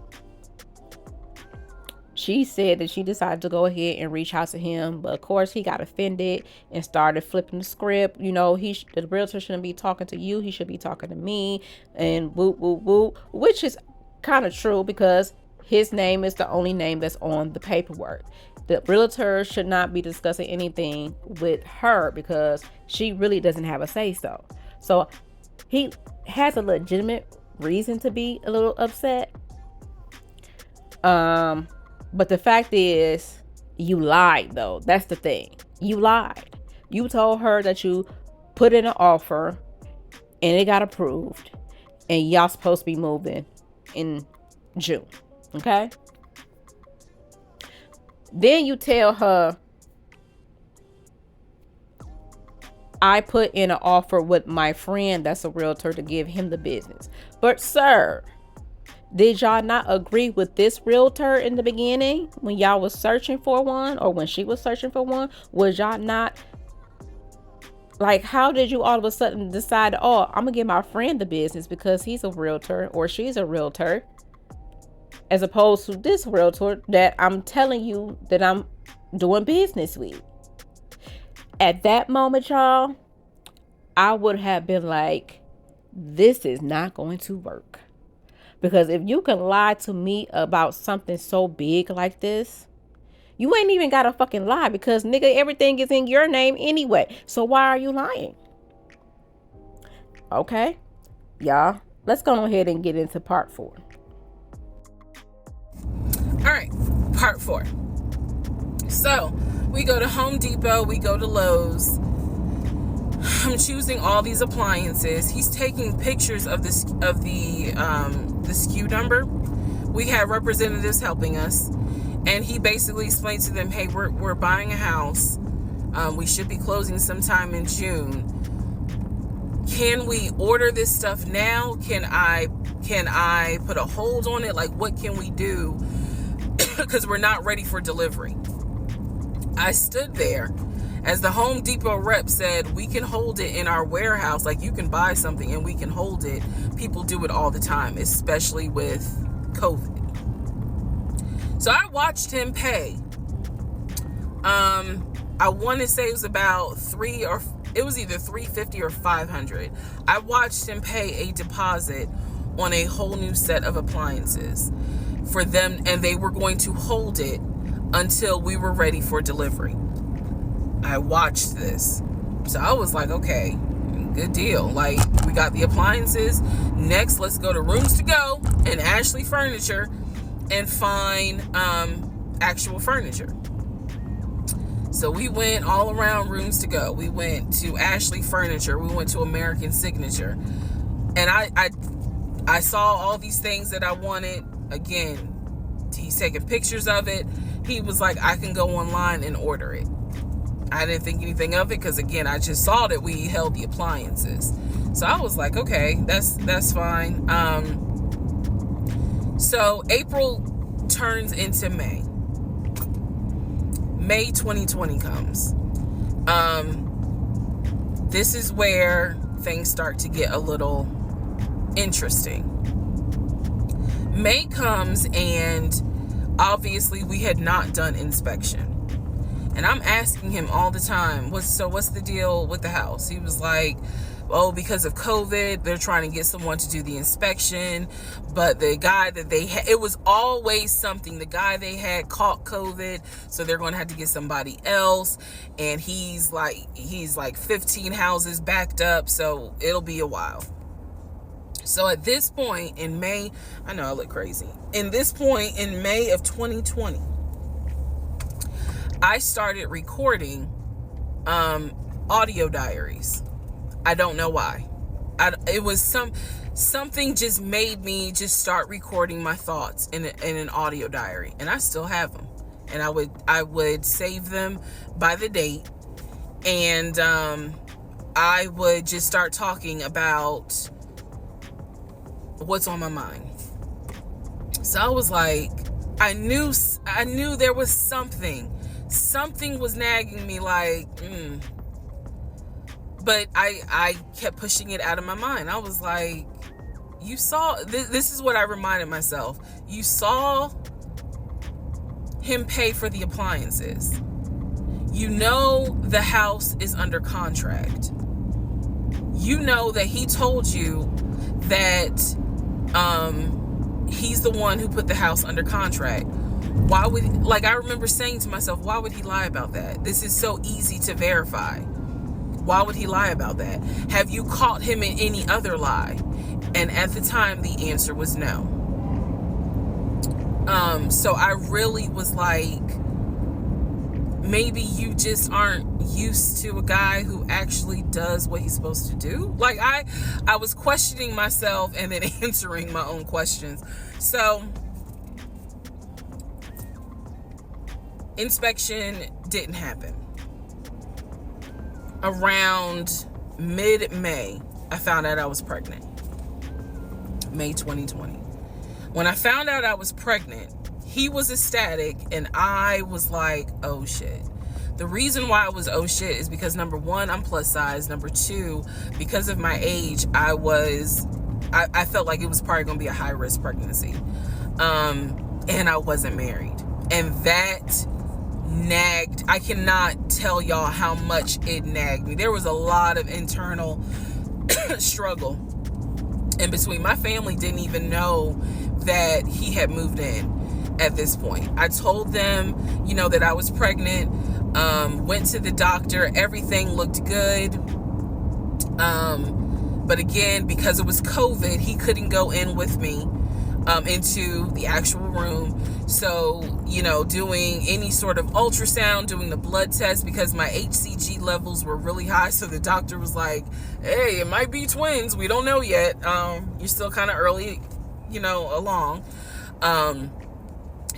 she said that she decided to go ahead and reach out to him. But of course, he got offended and started flipping the script. You know, the realtor shouldn't be talking to you. He should be talking to me, and whoop, whoop, whoop, which is kind of true because his name is the only name that's on the paperwork. The realtor should not be discussing anything with her because she really doesn't have a say-so. So he has a legitimate reason to be a little upset. But the fact is, you lied though. That's the thing. You lied. You told her that you put in an offer and it got approved and y'all supposed to be moving in June. Okay? Then you tell her, I put in an offer with my friend that's a realtor to give him the business. But sir, did y'all not agree with this realtor in the beginning when y'all was searching for one, or when she was searching for one? Was y'all not, like, how did you all of a sudden decide, oh, I'm gonna give my friend the business because he's a realtor or she's a realtor, as opposed to this realtor that I'm telling you that I'm doing business with? At that moment, y'all, I would have been like, this is not going to work. Because if you can lie to me about something so big like this, you ain't even got to fucking lie, because nigga, everything is in your name anyway. So why are you lying? Okay, y'all, let's go ahead and get into part 4. All right, part 4. So we go to Home Depot, we go to Lowe's. I'm choosing all these appliances. He's taking pictures of the SKU number. We had representatives helping us, and he basically explained to them, hey, we're buying a house. We should be closing sometime in June. Can we order this stuff now? Can I put a hold on it? Like, what can we do? Because we're not ready for delivery. I stood there as the Home Depot rep said, we can hold it in our warehouse. Like, you can buy something and we can hold it. People do it all the time, especially with COVID. So I watched him pay. I want to say it was about it was either $350 or $500. I watched him pay a deposit on a whole new set of appliances for them, and they were going to hold it until we were ready for delivery. I watched this. So I was like, okay, good deal. Like, we got the appliances. Next, let's go to Rooms to Go and Ashley Furniture and find actual furniture. So we went all around Rooms to Go. We went to Ashley Furniture. We went to American Signature. And I saw all these things that I wanted. Again, he's taking pictures of it. He was like, I can go online and order it. I didn't think anything of it because, again, I just saw that we held the appliances. So I was like, okay, that's fine. So April turns into May. May 2020 comes. This is where things start to get a little interesting. May comes, and obviously we had not done inspection. And I'm asking him all the time, what's the deal with the house? He was like, oh, because of COVID, they're trying to get someone to do the inspection. But the guy that they had, it was always something. The guy they had caught COVID, so they're going to have to get somebody else. And he's like 15 houses backed up, so it'll be a while. So at this point in May, I know I look crazy. In this point in May of 2020, I started recording audio diaries. I don't know why. It was something just made me just start recording my thoughts in an audio diary, and I still have them. And I would save them by the date, and I would just start talking about what's on my mind. So I was like, I knew there was something was nagging me, like, but I kept pushing it out of my mind. I was like, you saw, this is what I reminded myself. You saw him pay for the appliances. You know the house is under contract. You know that he told you that he's the one who put the house under contract. Why would, like, I remember saying to myself, why would he lie about that? This is so easy to verify. Why would he lie about that? Have you caught him in any other lie? And at the time, the answer was no. So I really was like, maybe you just aren't used to a guy who actually does what he's supposed to do. Like, I was questioning myself and then answering my own questions. So inspection didn't happen. Around mid-May, I found out I was pregnant. May 2020. When I found out I was pregnant, he was ecstatic and I was like, oh shit. The reason why I was oh shit is because, number one, I'm plus size. Number two, because of my age, I felt like it was probably going to be a high risk pregnancy. And I wasn't married. And that nagged. I cannot tell y'all how much it nagged me. There was a lot of internal struggle in between. My family didn't even know that he had moved in at this point. I told them, that I was pregnant, went to the doctor, everything looked good. But again, because it was COVID, he couldn't go in with me into the actual room. So, doing any sort of ultrasound, doing the blood test, because my HCG levels were really high. So the doctor was like, hey, it might be twins. We don't know yet. You're still kind of early, along.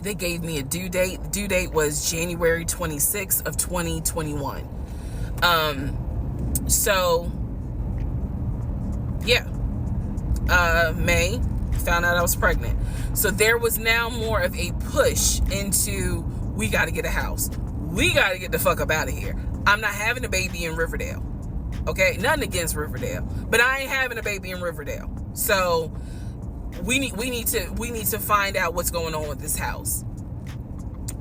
They gave me a due date. The due date was January 26th of 2021. So, yeah. May, found out I was pregnant. So there was now more of a push into, we got to get a house. We got to get the fuck up out of here. I'm not having a baby in Riverdale. Okay? Nothing against Riverdale, but I ain't having a baby in Riverdale. So we need to find out what's going on with this house.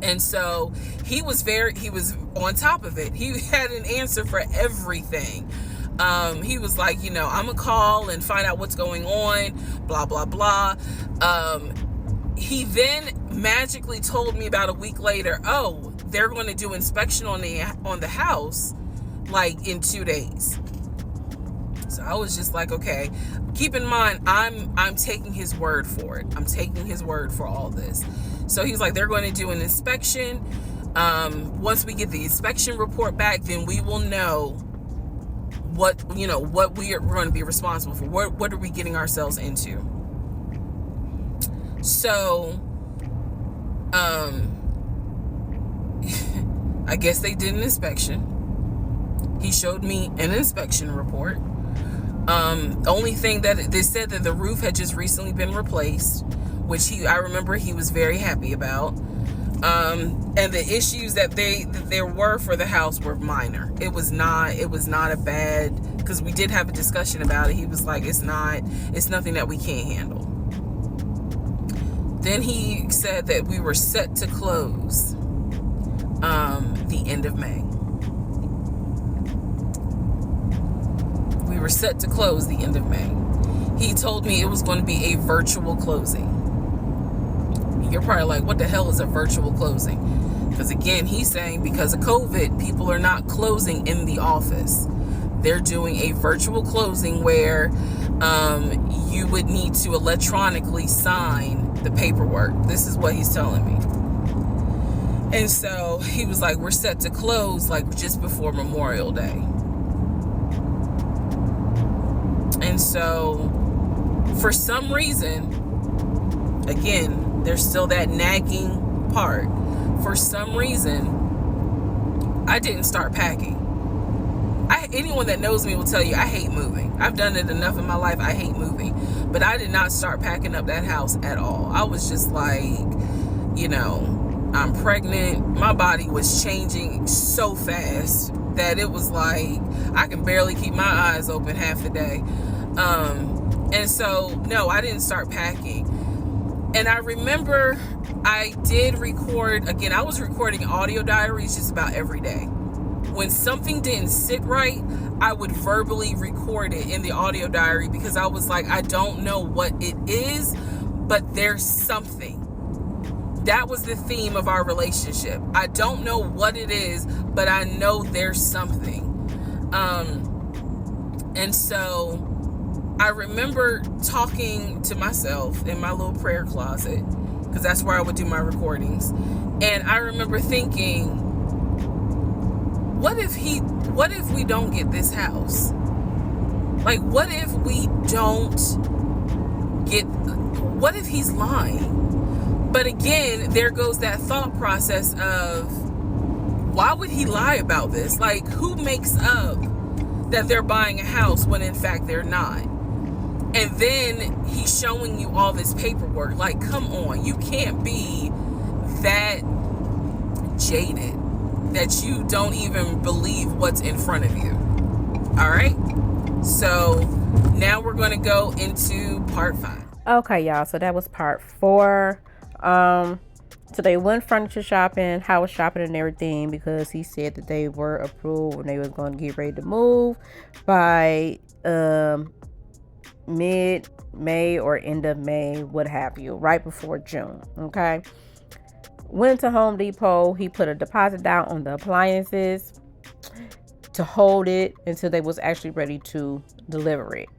And so he was on top of it. He had an answer for everything. He was like, I'm gonna call and find out what's going on, blah, blah, blah. He then magically told me about a week later, oh, they're going to do inspection on the house, like, in 2 days. So I was just like, okay, keep in mind, I'm taking his word for it. I'm taking his word for all this. So he's like, they're going to do an inspection. Once we get the inspection report back, then we will know what we are going to be responsible for. What are we getting ourselves into? So, I guess they did an inspection. He showed me an inspection report. Only thing that they said that the roof had just recently been replaced, which I remember he was very happy about. And the issues that there were for the house were minor. It was not a bad, because we did have a discussion about it. He was like, it's nothing that we can't handle. Then he said that we were set to close the end of May. We were set to close the end of May. He told me it was going to be a virtual closing. You're probably like, what the hell is a virtual closing? Because again, he's saying because of COVID, people are not closing in the office. They're doing a virtual closing where you would need to electronically sign the paperwork. This is what he's telling me. And so he was like, we're set to close like just before Memorial Day. And so for some reason, again, there's still that nagging part. For some reason, I didn't start packing. Anyone that knows me will tell you I hate moving. I've done it enough in my life. I hate moving. But I did not start packing up that house at all. I was just like, I'm pregnant. My body was changing so fast that it was like I can barely keep my eyes open half the day. And so, no, I didn't start packing. And I remember I did record, again, I was recording audio diaries just about every day. When something didn't sit right, I would verbally record it in the audio diary because I was like, I don't know what it is, but there's something. That was the theme of our relationship. I don't know what it is, but I know there's something. And so I remember talking to myself in my little prayer closet, because that's where I would do my recordings. And I remember thinking, what if we don't get this house? Like, what if he's lying? But again, there goes that thought process of, why would he lie about this? Like, who makes up that they're buying a house when in fact they're not? And then he's showing you all this paperwork. Like, come on, you can't be that jaded that you don't even believe what's in front of you. All right? So now we're going to go into part 5. Okay, y'all. So that was part 4. So they went furniture shopping, house shopping and everything, because he said that they were approved and they was going to get ready to move by mid-May or end of May, what have you, right before June. Okay. Went to Home Depot. He put a deposit down on the appliances to hold it until they was actually ready to deliver it.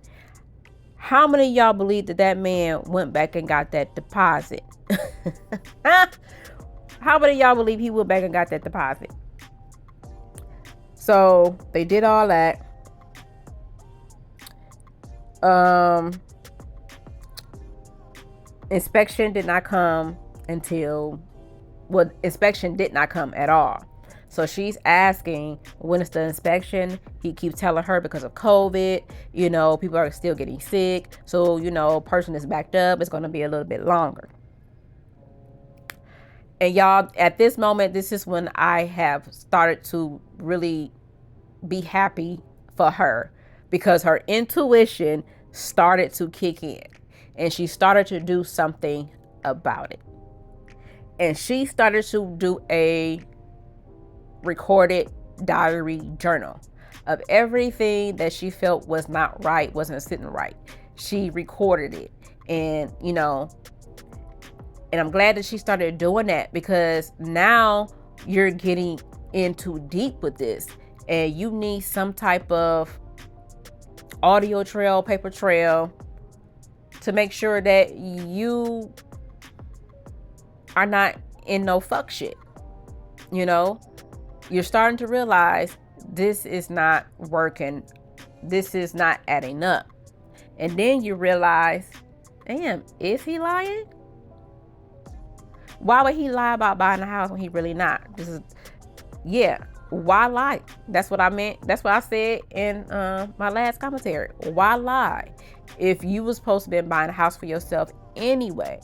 How many of y'all believe that man went back and got that deposit? How many of y'all believe he went back and got that deposit? So they did all that. Inspection did not come inspection did not come at all. So she's asking, when is the inspection? He keeps telling her because of COVID, people are still getting sick. So, person is backed up. It's going to be a little bit longer. And y'all, at this moment, this is when I have started to really be happy for her, because her intuition started to kick in and she started to do something about it. And she started to do a recorded diary journal of everything that she felt was not right, wasn't sitting right. She recorded it. And, and I'm glad that she started doing that, because now you're getting in too deep with this and you need some type of audio trail, paper trail to make sure that you are not in no fuck shit. You're starting to realize this is not working. This is not adding up. And then you realize, damn, is he lying? Why would he lie about buying a house when he really not? Why lie? That's what I meant. That's what I said in my last commentary. Why lie? If you was supposed to be buying a house for yourself anyway,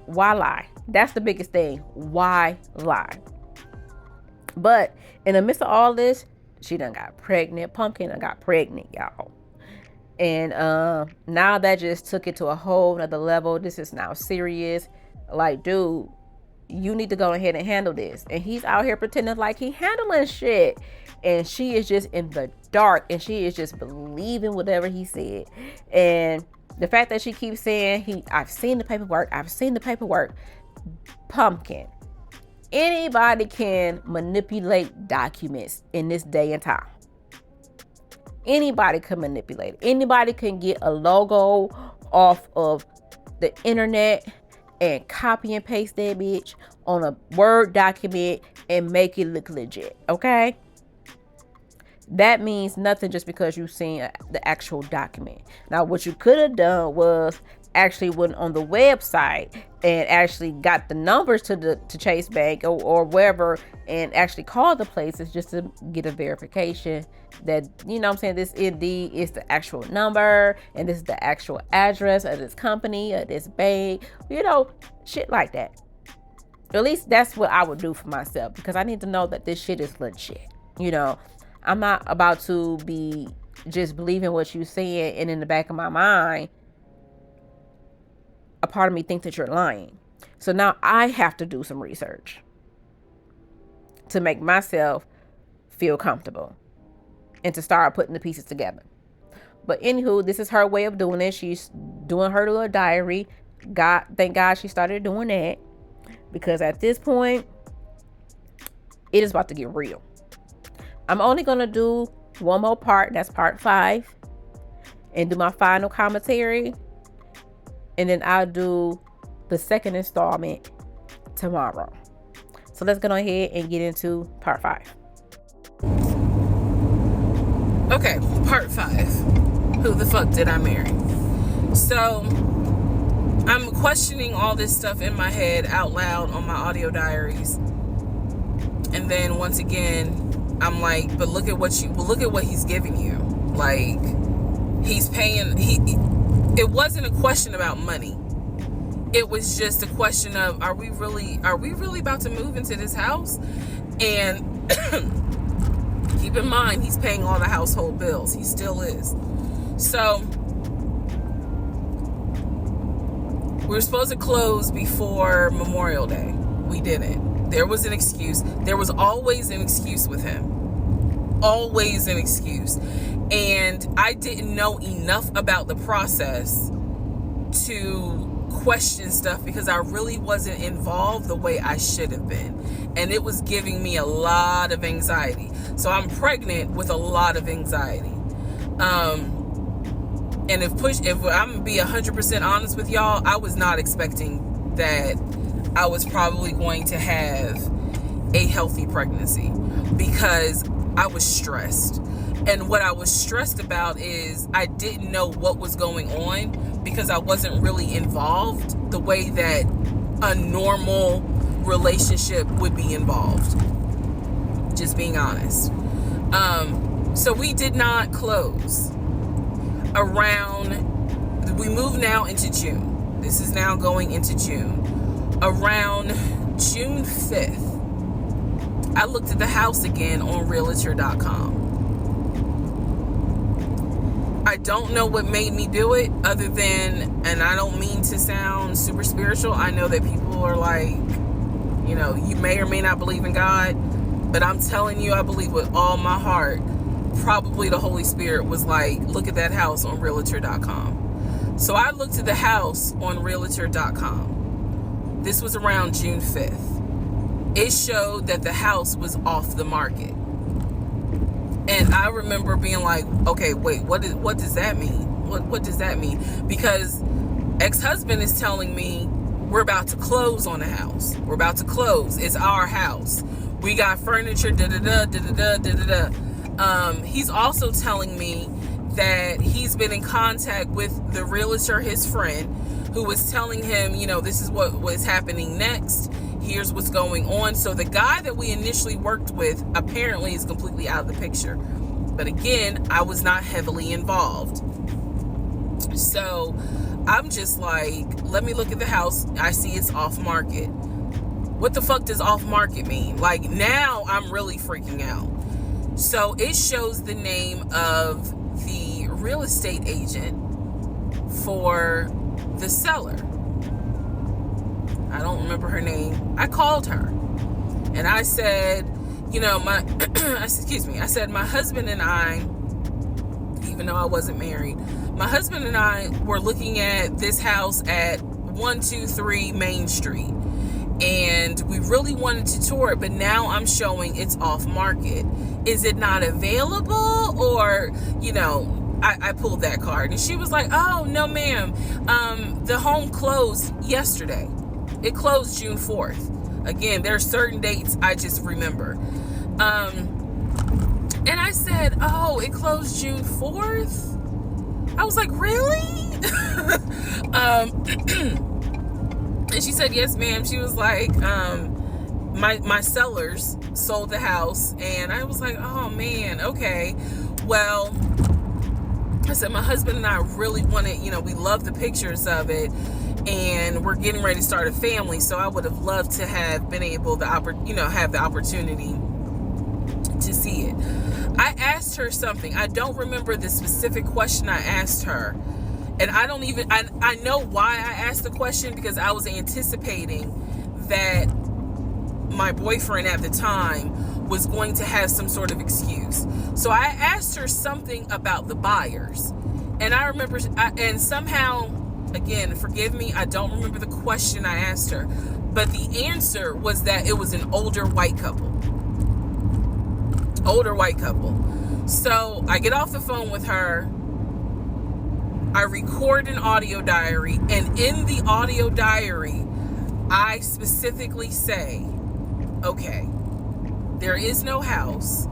why lie? That's the biggest thing. Why lie? But in the midst of all this, she done got pregnant. Pumpkin done got pregnant, y'all. And now that just took it to a whole nother level. This is now serious. Like, dude, you need to go ahead and handle this. And he's out here pretending like he handling shit. And she is just in the dark. And she is just believing whatever he said. And the fact that she keeps saying, I've seen the paperwork. Pumpkin. Anybody can manipulate documents in this day and time. Anybody can manipulate it. Anybody can get a logo off of the internet and copy and paste that bitch on a Word document and make it look legit. Okay? That means nothing just because you've seen the actual document. Now, what you could have done was actually went on the website and actually got the numbers to Chase Bank or wherever, and actually called the places just to get a verification that, you know what I'm saying, this indeed is the actual number and this is the actual address of this company, of this bank, you know, shit like that. At least that's what I would do for myself, because I need to know that this shit is legit. You know, I'm not about to be just believing what you're saying, and in the back of my mind, a part of me think that you're lying. So now I have to do some research to make myself feel comfortable and to start putting the pieces together. But anywho, this is her way of doing it. She's doing her little diary. Thank God she started doing that, because at this point, it is about to get real. I'm only going to do one more part. That's part 5. And do my final commentary. And then I'll do the second installment tomorrow. So let's go ahead and get into part 5. Okay, part 5. Who the fuck did I marry? So, I'm questioning all this stuff in my head out loud on my audio diaries. And then once again, I'm like, but look at what he's giving you. Like, he's paying, it wasn't a question about money. It was just a question of, are we really about to move into this house? And keep in mind, he's paying all the household bills. He still is. So we were supposed to close before Memorial Day. We didn't. There was an excuse. There was always an excuse with him. Always an excuse. And I didn't know enough about the process to question stuff, because I really wasn't involved the way I should have been. And it was giving me a lot of anxiety. So I'm pregnant with a lot of anxiety. And if I'm gonna be 100% honest with y'all, I was not expecting that I was probably going to have a healthy pregnancy, because I was stressed. And what I was stressed about is I didn't know what was going on, because I wasn't really involved the way that a normal relationship would be involved. Just being honest. So we did not close. We move now into June. This is now going into June. Around June 5th, I looked at the house again on Realtor.com. I don't know what made me do it, other than, and I don't mean to sound super spiritual. I know that people are like, you know, you may or may not believe in God, but I'm telling you, I believe with all my heart. Probably the Holy Spirit was like, look at that house on Realtor.com. So I looked at the house on Realtor.com. This was around June 5th. It showed that the house was off the market. And I remember being like, okay, wait, what does that mean? What does that mean? Because ex-husband is telling me we're about to close on the house. We're about to close. It's our house. We got furniture, da-da-da, da-da-da, da-da-da. He's also telling me that he's been in contact with the realtor, his friend, who was telling him, you know, this is what was happening next. Here's what's going on. So the guy that we initially worked with apparently is completely out of the picture. But again, I was not heavily involved. So I'm just like, let me look at the house. I see it's off market. What the fuck does off market mean? Like, now I'm really freaking out. So it shows the name of the real estate agent for the seller. I don't remember her name. I called her and I said, you know, I said, my husband and I, even though I wasn't married, my husband and I were looking at this house at 123 Main Street. And we really wanted to tour it, but now I'm showing it's off market. Is it not available? Or, you know, I pulled that card. And she was like, oh, no, ma'am. The home closed yesterday. It closed June 4th. Again, there are certain dates I just remember. And I said, oh, it closed June 4th? I was like, really? And she said, yes, ma'am. She was like, my sellers sold the house. And I was like, oh, man, okay. Well, I said, my husband and I really wanted, we love the pictures of it. And we're getting ready to start a family. So I would have loved to have been able to, have the opportunity to see it. I asked her something. I don't remember the specific question I asked her. And I know why I asked the question, because I was anticipating that my boyfriend at the time was going to have some sort of excuse. So I asked her something about the buyers. And I remember, and somehow, again, forgive me, I don't remember the question I asked her. But the answer was that it was an older white couple. So I get off the phone with her. I record an audio diary, and in the audio diary, I specifically say, okay, there is no house.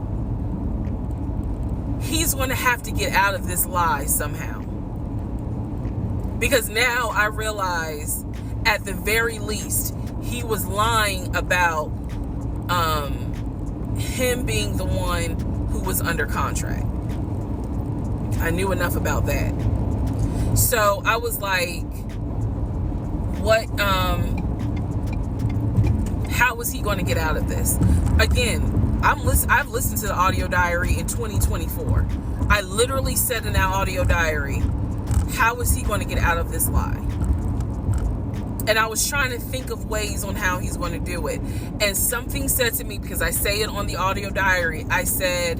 He's going to have to get out of this lie somehow. Because now I realize, at the very least, he was lying about him being the one who was under contract. I knew enough about that. So I was like, what, how was he going to get out of this? Again, I've listened to the audio diary in 2024. I literally said in that audio diary, how is he going to get out of this lie? And I was trying to think of ways on how he's going to do it. And something said to me, because I say it on the audio diary, I said,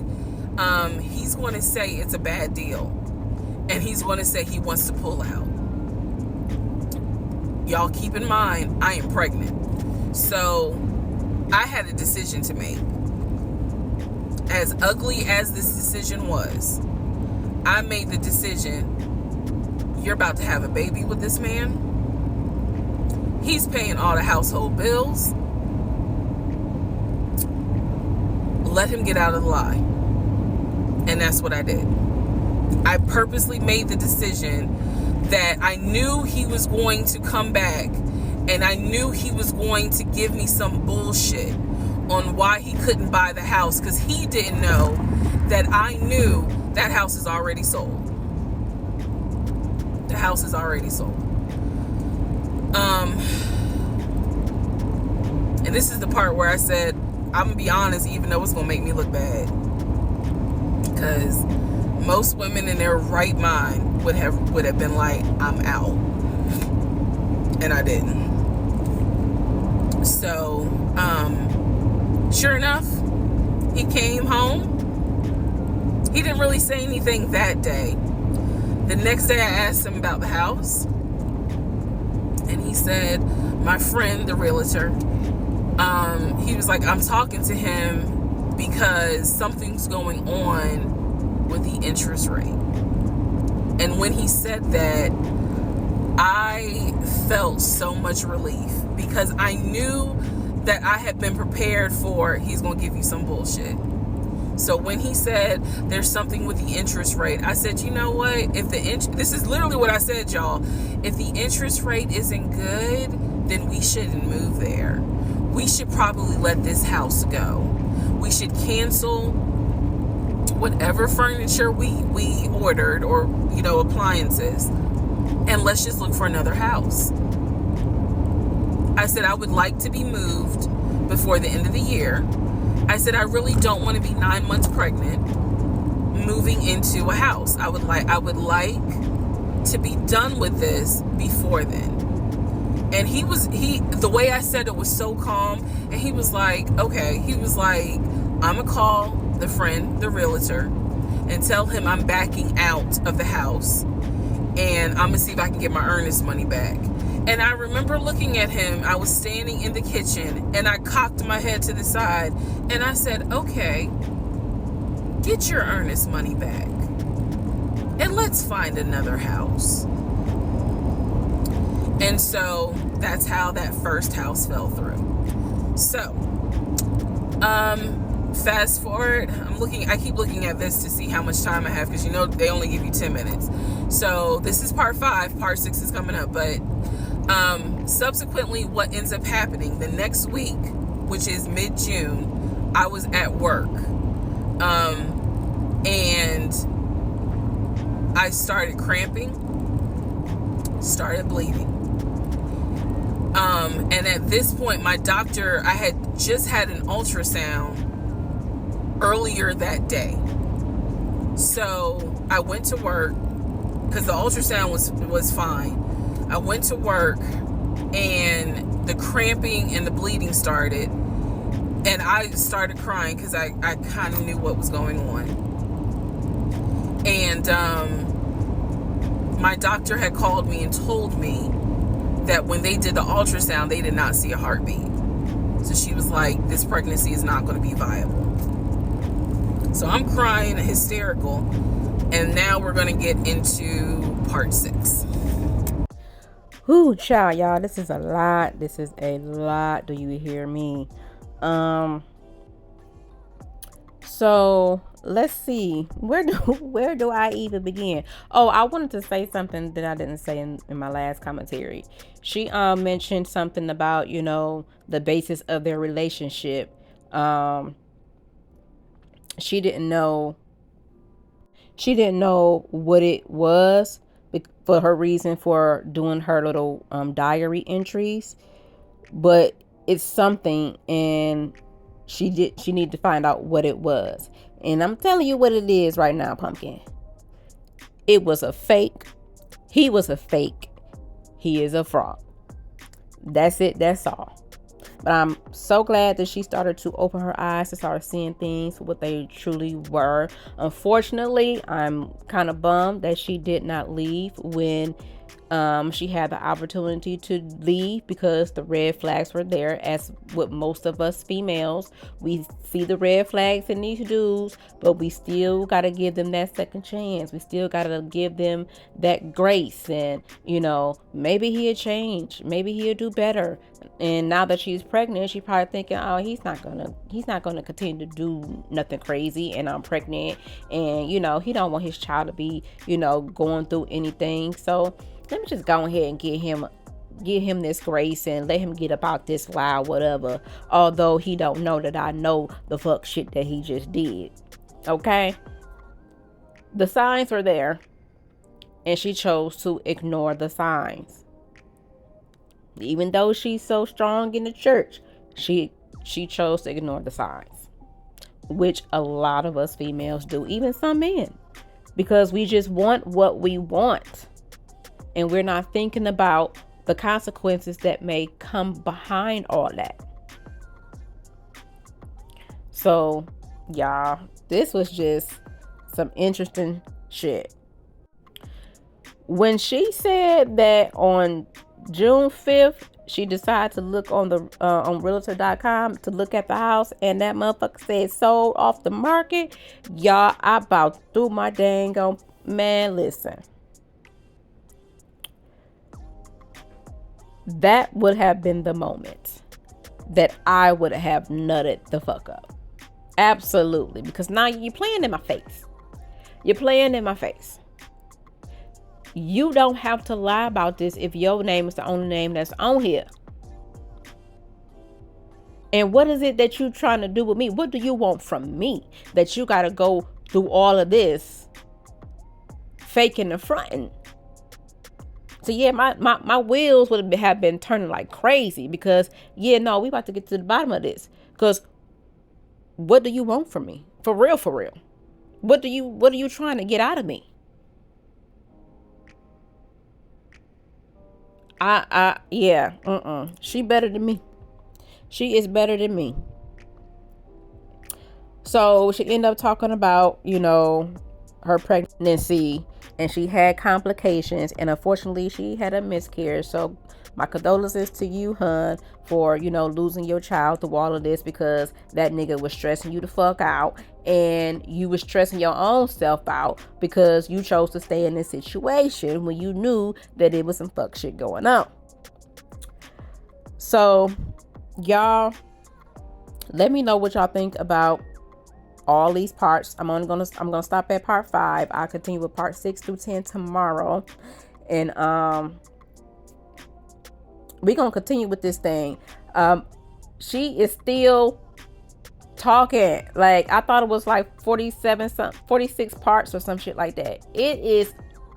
he's going to say it's a bad deal. And he's going to say he wants to pull out. Y'all keep in mind, I am pregnant. So I had a decision to make. As ugly as this decision was, I made the decision, you're about to have a baby with this man. He's paying all the household bills. Let him get out of the lie. And that's what I did. I purposely made the decision that I knew he was going to come back, and I knew he was going to give me some bullshit on why he couldn't buy the house, because he didn't know that I knew that house is already sold. The house is already sold. And this is the part where I said, I'm gonna be honest, even though it's gonna make me look bad, because most women in their right mind would have been like, I'm out. And I didn't. So, sure enough, he came home. He didn't really say anything that day. The next day I asked him about the house. And he said, my friend, the realtor, he was like, I'm talking to him because something's going on with the interest rate. And when he said that, I felt so much relief, because I knew that I had been prepared for, he's going to give you some bullshit. So when he said there's something with the interest rate, I said, you know what? If this is literally what I said, y'all. If the interest rate isn't good, then we shouldn't move there. We should probably let this house go. We should cancel whatever furniture we ordered, or, appliances, and let's just look for another house. I said, I would like to be moved before the end of the year. I said, I really don't want to be 9 months pregnant moving into a house. I would like to be done with this before then. And the way I said it was so calm. And he was like, okay. He was like, I'm going to call the friend, the realtor, and tell him I'm backing out of the house. And I'm going to see if I can get my earnest money back. And I remember looking at him. I was standing in the kitchen, and I cocked my head to the side, and I said, okay, get your earnest money back, and let's find another house. And so that's how that first house fell through. So, fast forward, I keep looking at this to see how much time I have, because they only give you 10 minutes. So this is part 5, part 6 is coming up, but Subsequently, what ends up happening the next week, which is mid-June, I was at work. And I started cramping, started bleeding. And at this point, my doctor, I had just had an ultrasound earlier that day. So I went to work because the ultrasound was fine. I went to work and the cramping and the bleeding started. And I started crying because I kind of knew what was going on. And my doctor had called me and told me that when they did the ultrasound, they did not see a heartbeat. So she was like, this pregnancy is not going to be viable. So I'm crying, hysterical. And now we're going to get into part 6. Whoo, child, y'all. This is a lot. This is a lot. Do you hear me? So let's see. Where do I even begin? Oh, I wanted to say something that I didn't say in my last commentary. She mentioned something about, the basis of their relationship. She didn't know what it was for her reason for doing her little diary entries, but it's something, and she needed to find out what it was. And I'm telling you what it is right now, Pumpkin. It was a fake. He was a fake. He is a fraud. That's it. That's all. But I'm so glad that she started to open her eyes to start seeing things for what they truly were. Unfortunately, I'm kind of bummed that she did not leave when she had the opportunity to leave, because the red flags were there. As with most of us females, we see the red flags in these dudes, but we still got to give them that second chance. We still got to give them that grace, and maybe he'll change, maybe he'll do better. And now that she's pregnant, she's probably thinking, oh, he's not gonna continue to do nothing crazy, and I'm pregnant, and he don't want his child to be going through anything. So let me just go ahead and give him this grace and let him get about this lie, whatever. Although he don't know that I know the fuck shit that he just did. Okay? The signs were there, and she chose to ignore the signs. Even though she's so strong in the church, she chose to ignore the signs, which a lot of us females do, even some men, because we just want what we want. And we're not thinking about the consequences that may come behind all that. So, y'all, this was just some interesting shit. When she said that on June 5th, she decided to look on the on realtor.com to look at the house, and that motherfucker said sold off the market. Y'all, I about threw my dang on. Man, listen. That would have been the moment that I would have nutted the fuck up. Absolutely. Because now you're playing in my face. You're playing in my face. You don't have to lie about this if your name is the only name that's on here. And what is it that you're trying to do with me? What do you want from me that you got to go through all of this faking and fronting? So yeah, my wheels would have been turning like crazy, because we about to get to the bottom of this. Because what do you want from me? For real, for real. What are you trying to get out of me? She better than me. She is better than me. So she ended up talking about, her pregnancy, and she had complications, and unfortunately she had a miscarriage. So my condolences to you, hun, for losing your child through all of this, because that nigga was stressing you the fuck out, and you was stressing your own self out because you chose to stay in this situation when you knew that it was some fuck shit going on. So y'all, let me know what y'all think about all these parts. I'm gonna stop at part 5. I'll continue with part 6 through 10 tomorrow. And we're gonna continue with this thing. She is still talking. Like, I thought it was like 46 parts or some shit like that. It is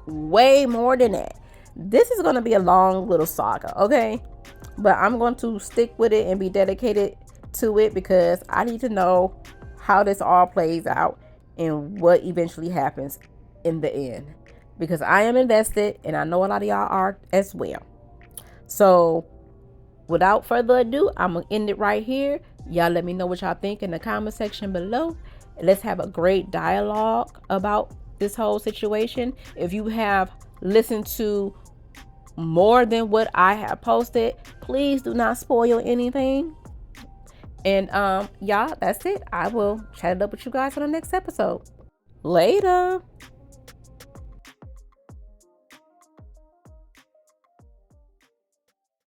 way more than that. This is gonna be a long little saga, okay? But I'm going to stick with it and be dedicated to it because I need to know how this all plays out and what eventually happens in the end, because I am invested and I know a lot of y'all are as well. So without further ado, I'm gonna end it right here. Y'all let me know what y'all think in the comment section below. Let's have a great dialogue about this whole situation. If you have listened to more than what I have posted, please do not spoil anything. And y'all, that's it. I will chat it up with you guys on the next episode. Later.